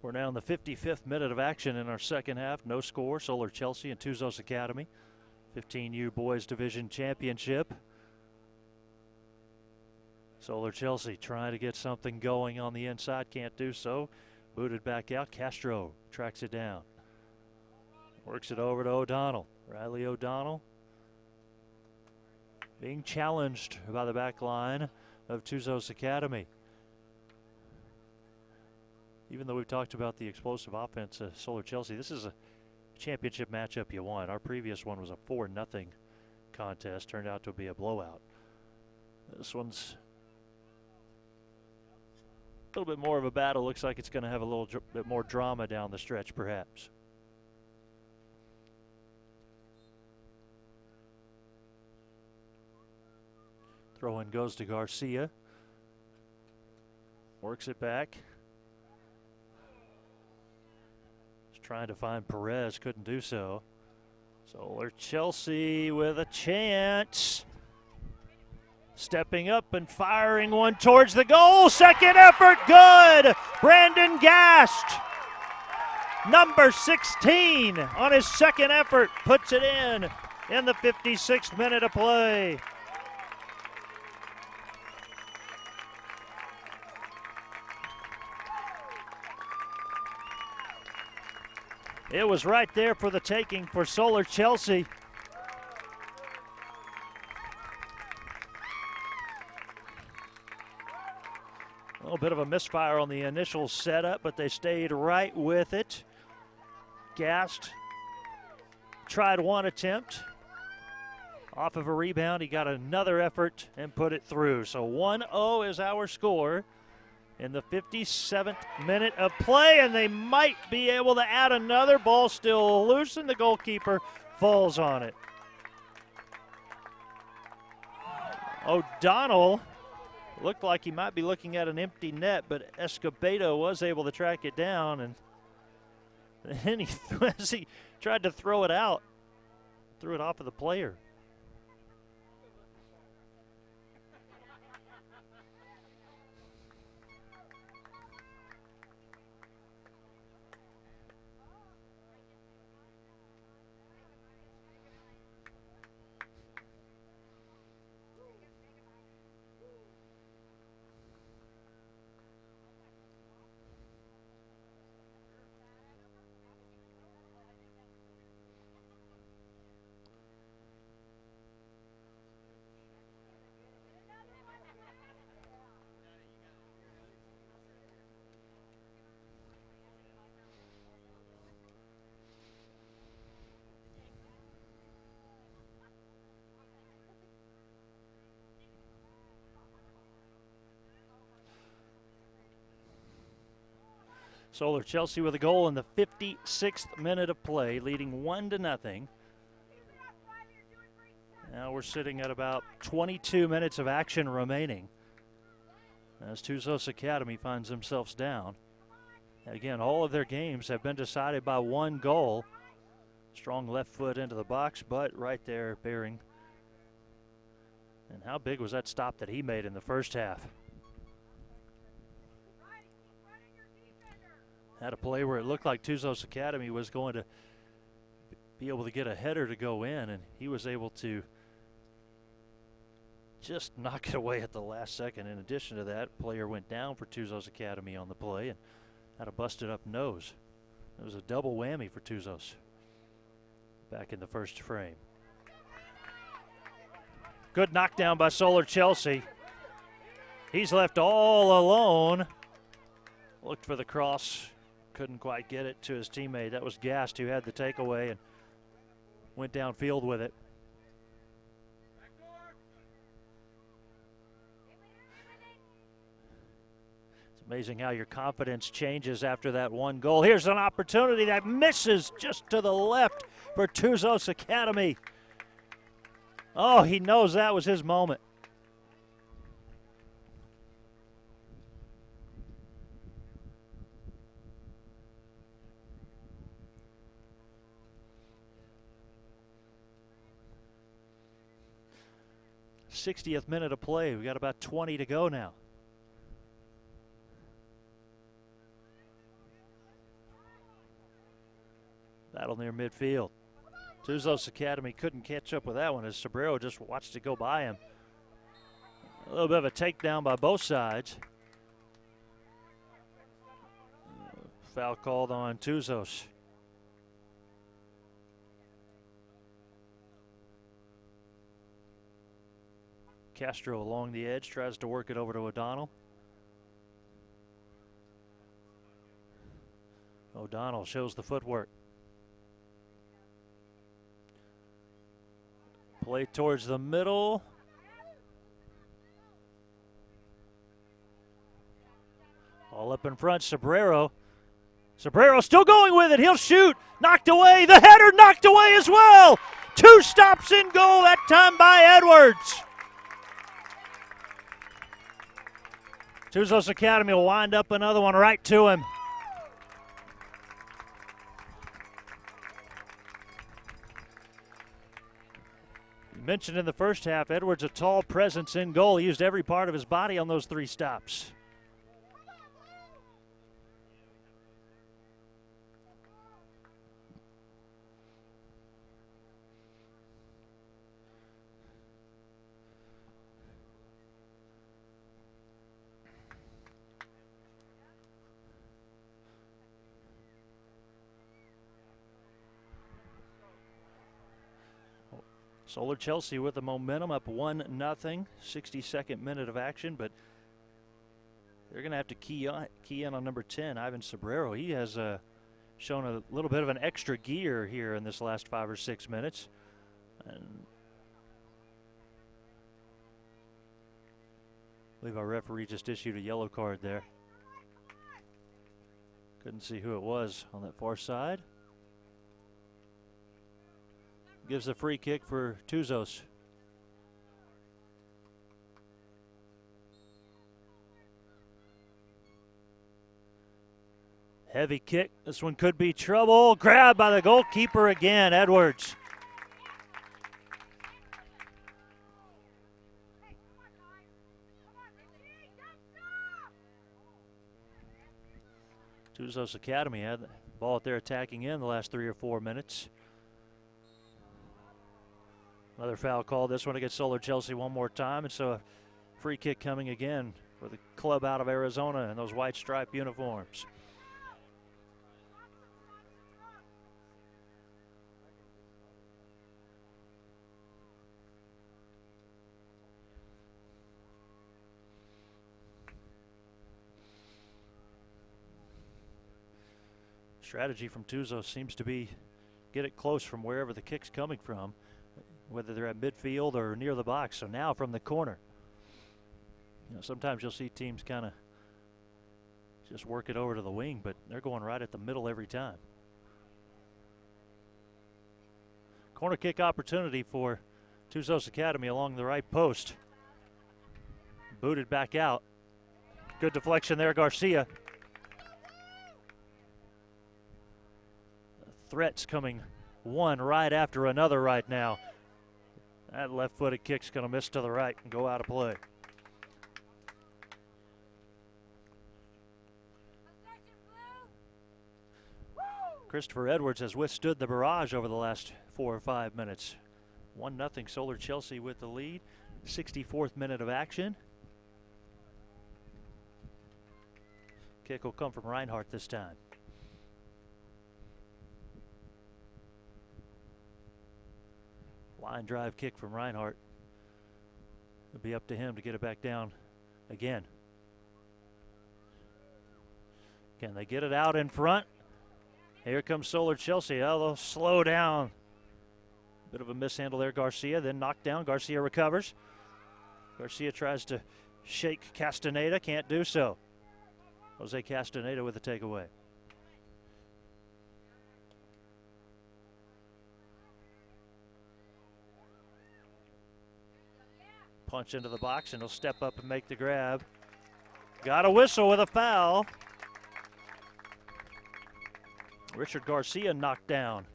We're now in the 55th minute of action in our second half. No score. Solar Chelsea and Tuzos Academy. 15U Boys Division Championship. Solar Chelsea trying to get something going on the inside. Can't do so. Booted back out. Castro tracks it down. Works it over to O'Donnell. Riley O'Donnell being challenged by the back line of Tuzos Academy. Even though we've talked about the explosive offense of Solar Chelsea, this is a championship matchup you want. Our previous one was a 4-0 contest. Turned out to be a blowout. This one's a little bit more of a battle. Looks like it's going to have a little bit more drama down the stretch, perhaps. Throw-in goes to Garcia. Works it back. Trying to find Perez, couldn't do so. Solar Chelsea with a chance. Stepping up and firing one towards the goal. Second effort, good! Brandon Gast, number 16, on his second effort, puts it in the 56th minute of play. It was right there for the taking for Solar Chelsea. little bit of a misfire on the initial setup, but they stayed right with it. Gast tried one attempt. Off of a rebound, he got another effort and put it through. So 1-0 is our score in the 57th minute of play, and they might be able to add another. Ball still loose, and the goalkeeper falls on it. O'Donnell looked like he might be looking at an empty net, but Escobedo was able to track it down, and then as he tried to throw it out, threw it off of the player. Solar Chelsea with a goal in the 56th minute of play, leading 1-0. Now we're sitting at about 22 minutes of action remaining as Tuzos Academy finds themselves down. And again, all of their games have been decided by one goal. Strong left foot into the box, but right there bearing. And how big was that stop that he made in the first half? Had a play where it looked like Tuzos Academy was going to be able to get a header to go in, and he was able to just knock it away at the last second. In addition to that, player went down for Tuzos Academy on the play and had a busted up nose. It was a double whammy for Tuzos back in the first frame. Good knockdown by Solar Chelsea. He's left all alone. Looked for the cross. Couldn't quite get it to his teammate. That was Gast who had the takeaway and went downfield with it. It's amazing how your confidence changes after that one goal. Here's an opportunity that misses just to the left for Tuzos Academy. Oh, he knows that was his moment. '60th minute of play. We got about 20 to go now. Battle near midfield. Tuzos Academy couldn't catch up with that one as Sobrero just watched it go by him. A little bit of a takedown by both sides. Foul called on Tuzos. Castro along the edge tries to work it over to O'Donnell. O'Donnell shows the footwork. Play towards the middle. All up in front, Sobrero. Sobrero still going with it. He'll shoot. Knocked away. The header knocked away as well. 2 stops in goal, that time by Edwards. Tuzos Academy will wind up another one right to him. You mentioned in the first half, Edwards a tall presence in goal. He used every part of his body on those 3 stops. Solar Chelsea with the momentum up 1-0, 62nd minute of action, but they're going to have to key in on number 10, Ivan Sobrero. He has shown a little bit of an extra gear here in this last 5 or 6 minutes. And I believe our referee just issued a yellow card there. Couldn't see who it was on that far side. Gives a free kick for Tuzos. Heavy kick. This one could be trouble. Grabbed by the goalkeeper again, Edwards. Tuzos Academy had the ball that they're attacking in the last 3 or 4 minutes. Another foul call. This one against Solar Chelsea one more time. And so a free kick coming again for the club out of Arizona in those white stripe uniforms. Strategy from Tuzos seems to be get it close from wherever the kick's coming from, whether they're at midfield or near the box. So now from the corner. Sometimes you'll see teams kind of just work it over to the wing, but they're going right at the middle every time. Corner kick opportunity for Tuzos Academy along the right post. Booted back out. Good deflection there, Garcia. Threats coming one right after another right now. That left-footed kick's going to miss to the right and go out of play. Christopher Edwards has withstood the barrage over the last 4 or 5 minutes. 1-0 Solar Chelsea with the lead. 64th minute of action. Kick will come from Reinhardt this time. Line drive kick from Reinhardt. It'll be up to him to get it back down again. Can they get it out in front? Here comes Solar Chelsea. Oh, they'll slow down. Bit of a mishandle there, Garcia. Then knocked down. Garcia recovers. Garcia tries to shake Castaneda. Can't do so. Jose Castaneda with the takeaway. Punch into the box, and he'll step up and make the grab. Got a whistle with a foul. Richard Garcia knocked down.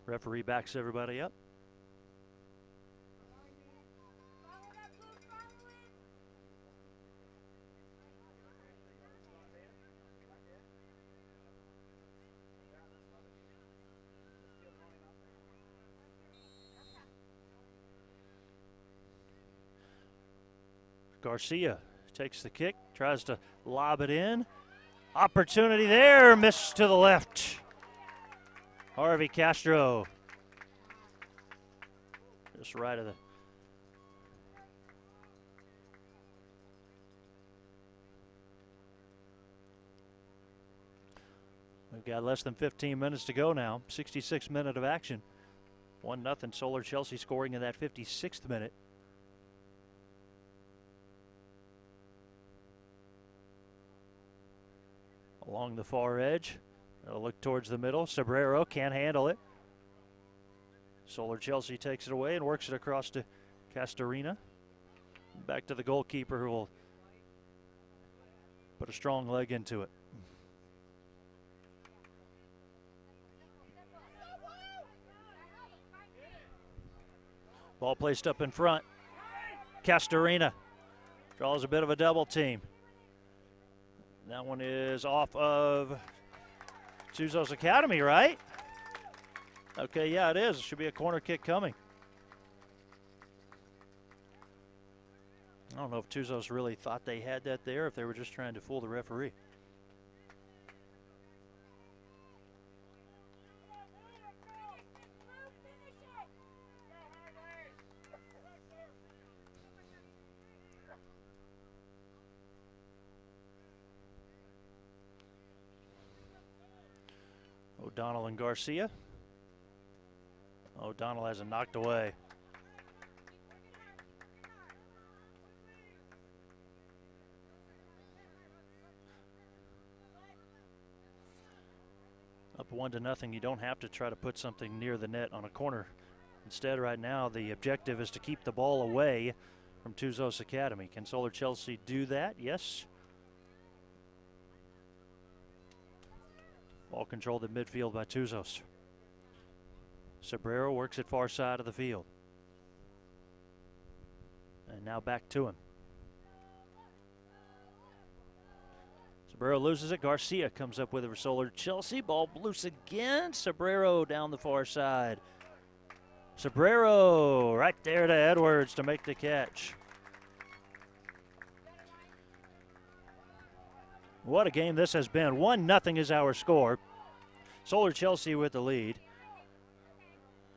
Referee backs everybody up. Garcia takes the kick, tries to lob it in. Opportunity there, miss to the left. Harvey Castro. Just right of the. We've got less than 15 minutes to go now. 66th minute of action. 1-0 Solar Chelsea scoring in that 56th minute. Along the far edge. They'll look towards the middle. Sobrero can't handle it. Solar Chelsea takes it away and works it across to Castorina. Back to the goalkeeper, who will put a strong leg into it. Ball placed up in front. Castorina draws a bit of a double team. That one is off of Tuzos Academy, right? Okay, yeah, it is. It should be a corner kick coming. don't know if Tuzos really thought they had that there, if they were just trying to fool the referee. O'Donnell and Garcia. O'Donnell has it knocked away. Up 1-0, you don't have to try to put something near the net on a corner. Instead, right now, the objective is to keep the ball away from Tuzos Academy. Can Solar Chelsea do that? Yes. Ball controlled at midfield by Tuzos. Sobrero works it far side of the field. And now back to him. Sobrero loses it. Garcia comes up with it for Solar Chelsea. Ball loose again. Sobrero down the far side. Sobrero right there to Edwards to make the catch. What a game this has been. 1-0 is our score. Solar Chelsea with the lead.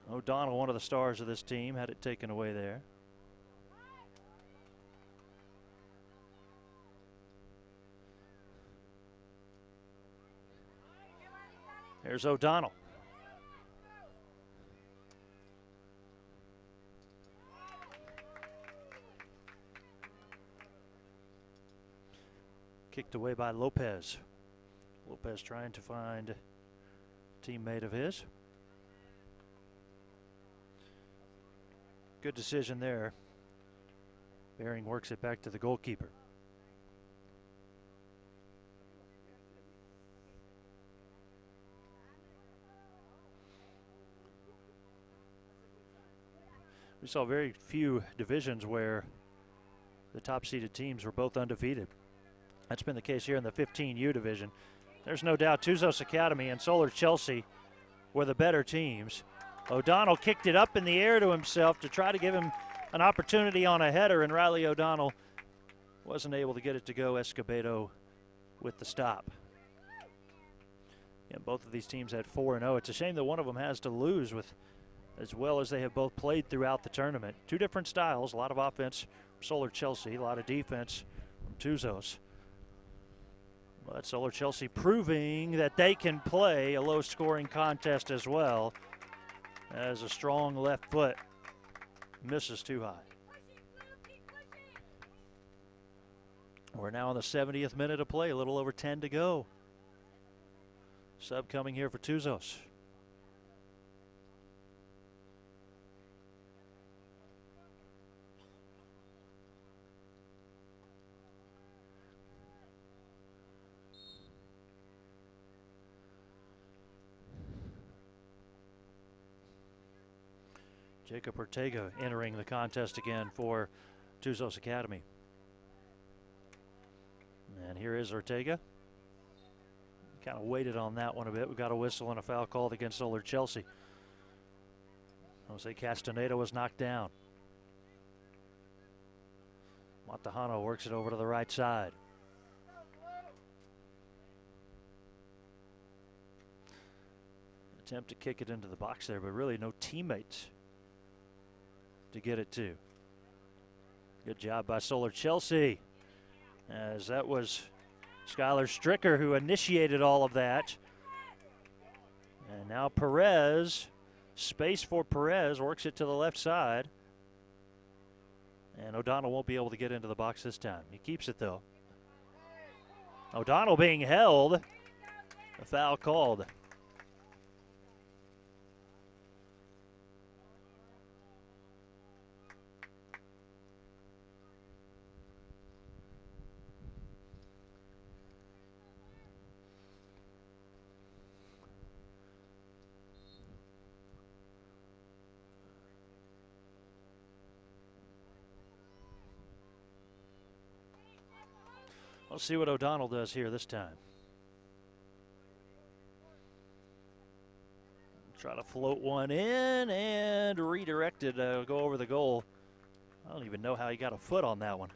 O'Donnell, one of the stars of this team, had it taken away there. Here's O'Donnell. Kicked away by Lopez. Lopez trying to find a teammate of his. Good decision there. Bering works it back to the goalkeeper. We saw very few divisions where the top-seeded teams were both undefeated. That's been the case here in the 15U division. There's no doubt Tuzos Academy and Solar Chelsea were the better teams. O'Donnell kicked it up in the air to himself to try to give him an opportunity on a header, and Riley O'Donnell wasn't able to get it to go. Escobedo with the stop. Yeah, both of these teams had 4-0. It's a shame that one of them has to lose with as well as they have both played throughout the tournament. Two different styles, a lot of offense from Solar Chelsea, a lot of defense from Tuzos. But Solar Chelsea proving that they can play a low-scoring contest as well, as a strong left foot misses too high. We're now in the 70th minute of play, a little over 10 to go. Sub coming here for Tuzos. Jacob Ortega entering the contest again for Tuzos Academy. And here is Ortega. Kind of waited on that one a bit. We got a whistle and a foul called against Solar Chelsea. Jose Castaneda was knocked down. Montejano works it over to the right side. Attempt to kick it into the box there, but really no teammates to get it to. Good job by Solar Chelsea, as that was Skylar Stricker who initiated all of that. And now Perez, space for Perez, works it to the left side. And O'Donnell won't be able to get into the box this time. He keeps it though. O'Donnell being held, a foul called. Let's see what O'Donnell does here this time. Try to float one in and redirect it, go over the goal. I don't even know how he got a foot on that one.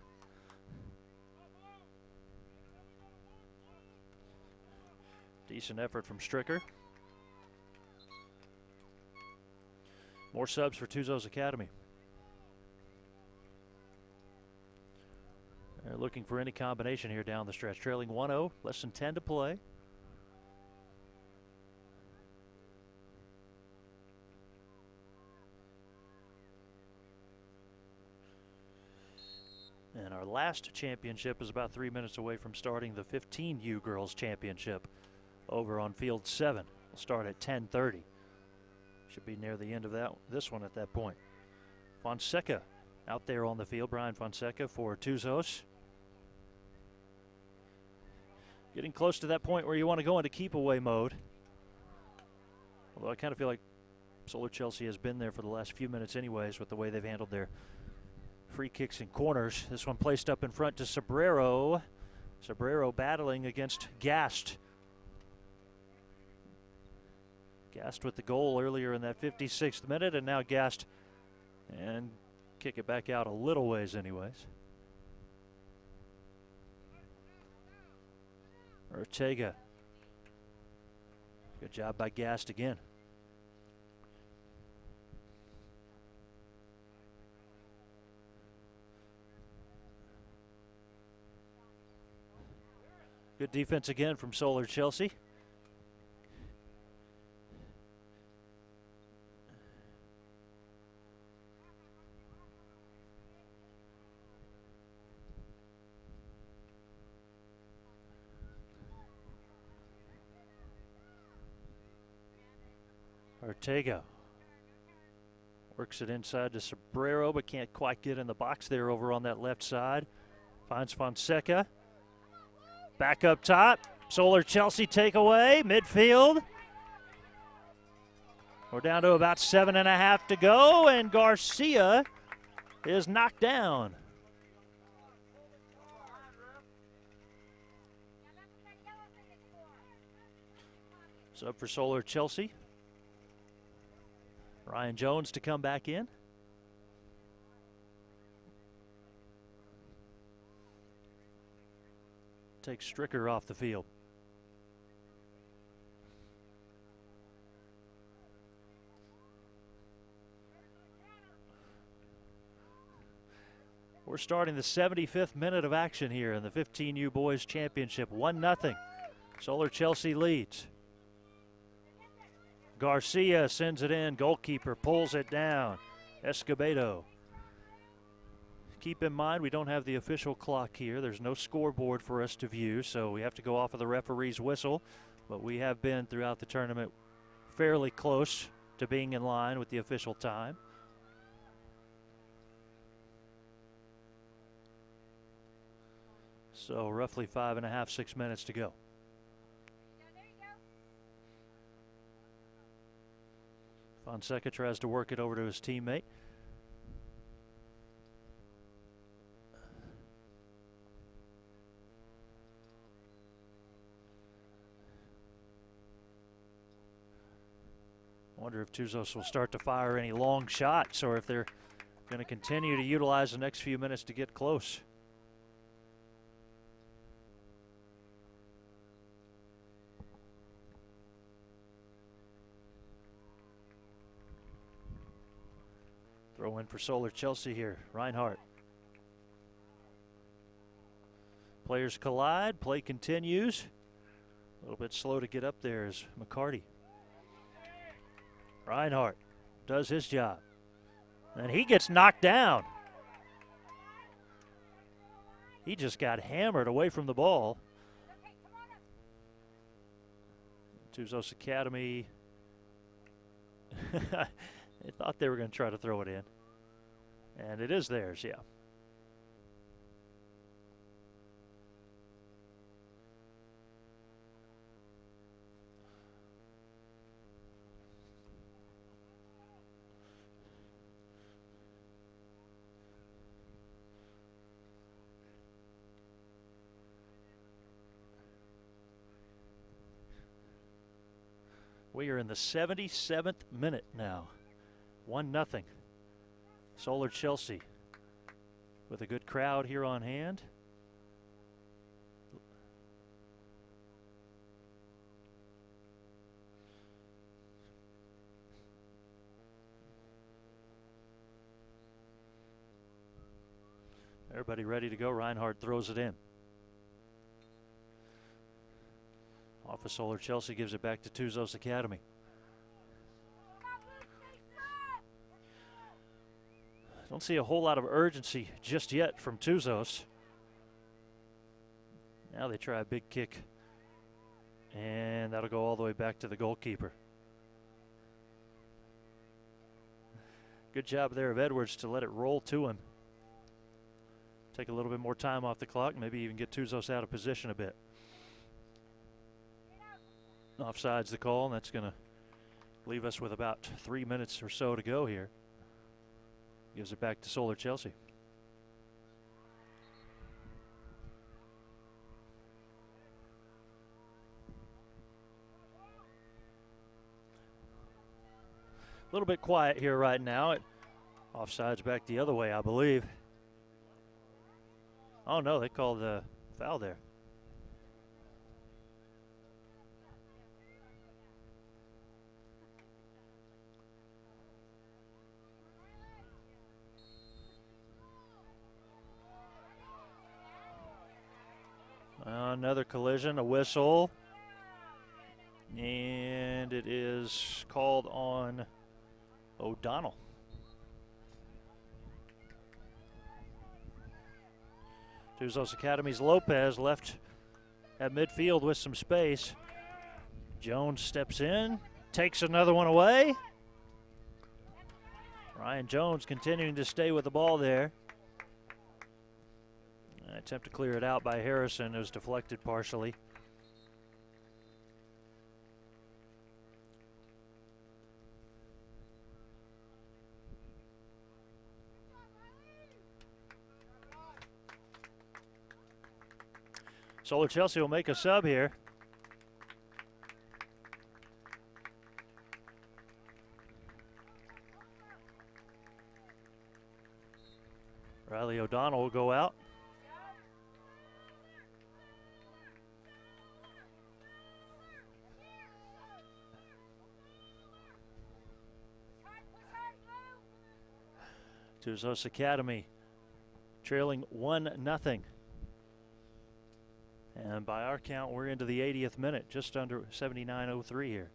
Decent effort from Stricker. More subs for Tuzos Academy. They're looking for any combination here down the stretch. Trailing 1-0, less than 10 to play. And our last championship is about 3 minutes away from starting the 15U Girls Championship over on Field 7. We'll start at 10:30. Should be near the end of this one at that point. Fonseca out there on the field. Brian Fonseca for Tuzos. Getting close to that point where you want to go into keep-away mode. Although I kind of feel like Solar Chelsea has been there for the last few minutes anyways with the way they've handled their free kicks and corners. This one placed up in front to Sobrero. Sobrero battling against Gast. Gast with the goal earlier in that 56th minute, and now Gast and kick it back out a little ways anyways. Ortega. Good job by Gast again. Good defense again from Solar Chelsea. Ortega works it inside to Sobrero, but can't quite get in the box there over on that left side. Finds Fonseca. Back up top. Solar Chelsea takeaway, midfield. We're down to about 7.5 to go, and Garcia is knocked down. Sub for Solar Chelsea. Ryan Jones to come back in. Takes Stricker off the field. We're starting the 75th minute of action here in the 15U Boys Championship. 1-0. Solar Chelsea leads. Garcia sends it in. Goalkeeper pulls it down. Escobedo. Keep in mind, we don't have the official clock here. There's no scoreboard for us to view, so we have to go off of the referee's whistle. But we have been throughout the tournament fairly close to being in line with the official time. So roughly 5.5, 6 minutes to go. Fonseca tries to work it over to his teammate. I wonder if Tuzos will start to fire any long shots or if they're going to continue to utilize the next few minutes to get close. Throw in for Solar Chelsea here. Reinhardt. Players collide. Play continues. A little bit slow to get up there is McCarty. Reinhardt does his job. And he gets knocked down. He just got hammered away from the ball. Tuzos Academy. They thought they were going to try to throw it in. And it is theirs, yeah. We are in the 77th minute now. 1-0. Solar Chelsea with a good crowd here on hand. Everybody ready to go. Reinhardt throws it in. Off of Solar Chelsea, gives it back to Tuzos Academy. Don't see a whole lot of urgency just yet from Tuzos. Now they try a big kick, and that'll go all the way back to the goalkeeper. Good job there of Edwards to let it roll to him. Take a little bit more time off the clock, maybe even get Tuzos out of position a bit. Offside's the call, and that's going to leave us with about 3 minutes or so to go here. Gives it back to Solar Chelsea. A little bit quiet here right now. Offside's back the other way, I believe. Oh, no, they called the foul there. Another collision, a whistle. And it is called on O'Donnell. Tuzos Academy's Lopez left at midfield with some space. Jones steps in, takes another one away. Ryan Jones continuing to stay with the ball there. An attempt to clear it out by Harrison. It was deflected partially. Solar Chelsea will make a sub here. Riley O'Donnell will go out. Tuzos Academy trailing 1-0. And by our count, we're into the 80th minute, just under 79:03 here.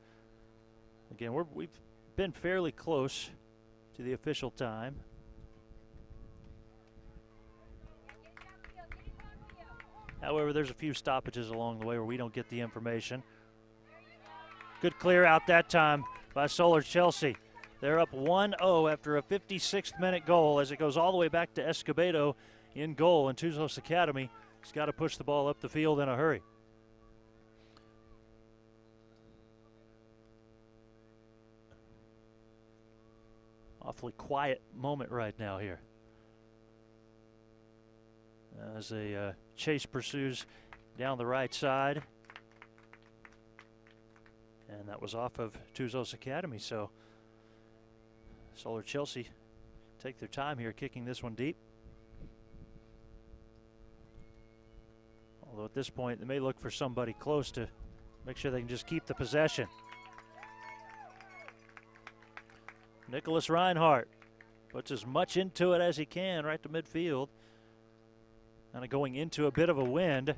Again, we've been fairly close to the official time. However, there's a few stoppages along the way where we don't get the information. Good clear out that time by Solar Chelsea. They're up 1-0 after a 56th minute goal as it goes all the way back to Escobedo in goal, and Tuzos Academy has got to push the ball up the field in a hurry. Awfully quiet moment right now here as a chase pursues down the right side. And that was off of Tuzos Academy, so Solar Chelsea take their time here kicking this one deep. Although at this point, they may look for somebody close to make sure they can just keep the possession. Nicholas Reinhardt puts as much into it as he can right to midfield. Kind of going into a bit of a wind.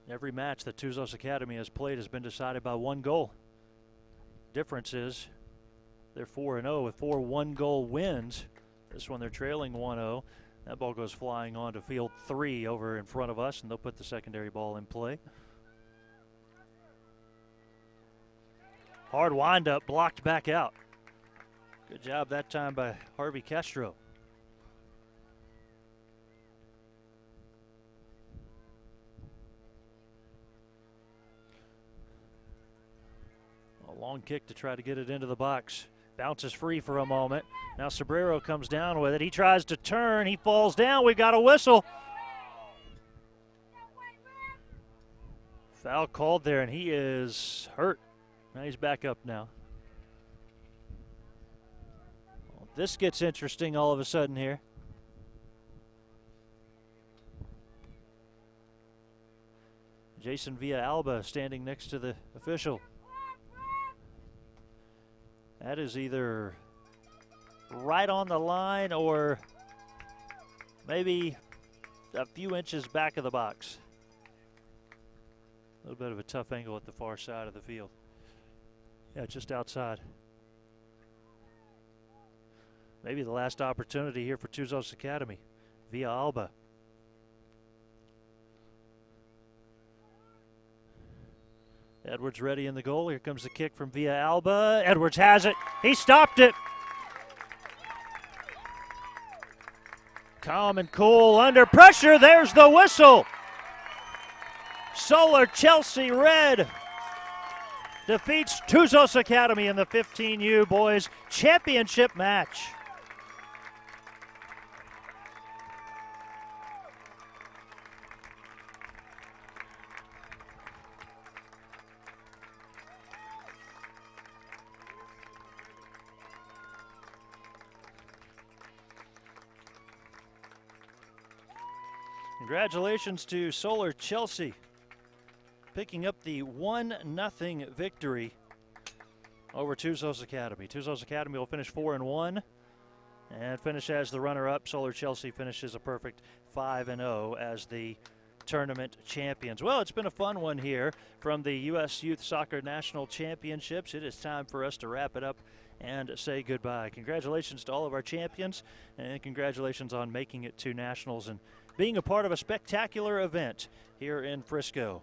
Every match that Tuzos Academy has played has been decided by one goal. Difference is they're 4-0 with 4 one-goal wins. This one they're trailing 1-0. That ball goes flying onto field 3 over in front of us, and they'll put the secondary ball in play. Hard wind-up, blocked back out. Good job that time by Harvey Castro. Long kick to try to get it into the box. Bounces free for a moment. Now Sobrero comes down with it. He tries to turn. He falls down. We've got a whistle. Foul called there, and he is hurt. Now he's back up now. Well, this gets interesting all of a sudden here. Jason Villalba standing next to the official. That is either right on the line or maybe a few inches back of the box. A little bit of a tough angle at the far side of the field. Yeah, just outside. Maybe the last opportunity here for Tuzos Academy. Villalba. Edwards ready in the goal. Here comes the kick from Villalba. Edwards has it. He stopped it. Calm and cool under pressure. There's the whistle. Solar Chelsea Red defeats Tuzos Academy in the 15U Boys Championship match. Congratulations to Solar Chelsea, picking up the 1-0 victory over Tuzos Academy. Tuzos Academy will finish 4-1 and finish as the runner-up. Solar Chelsea finishes a perfect 5-0 as the tournament champions. Well, it's been a fun one here from the U.S. Youth Soccer National Championships. It is time for us to wrap it up and say goodbye. Congratulations to all of our champions, and congratulations on making it to Nationals and being a part of a spectacular event here in Frisco.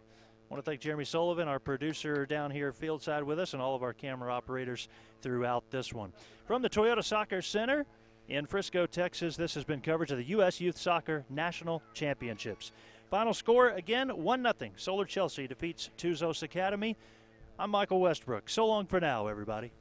I want to thank Jeremy Sullivan, our producer down here fieldside with us, and all of our camera operators throughout this one. From the Toyota Soccer Center in Frisco, Texas, this has been coverage of the U.S. Youth Soccer National Championships. Final score, again, 1-0. Solar Chelsea defeats Tuzos Academy. I'm Michael Westbrook. So long for now, everybody.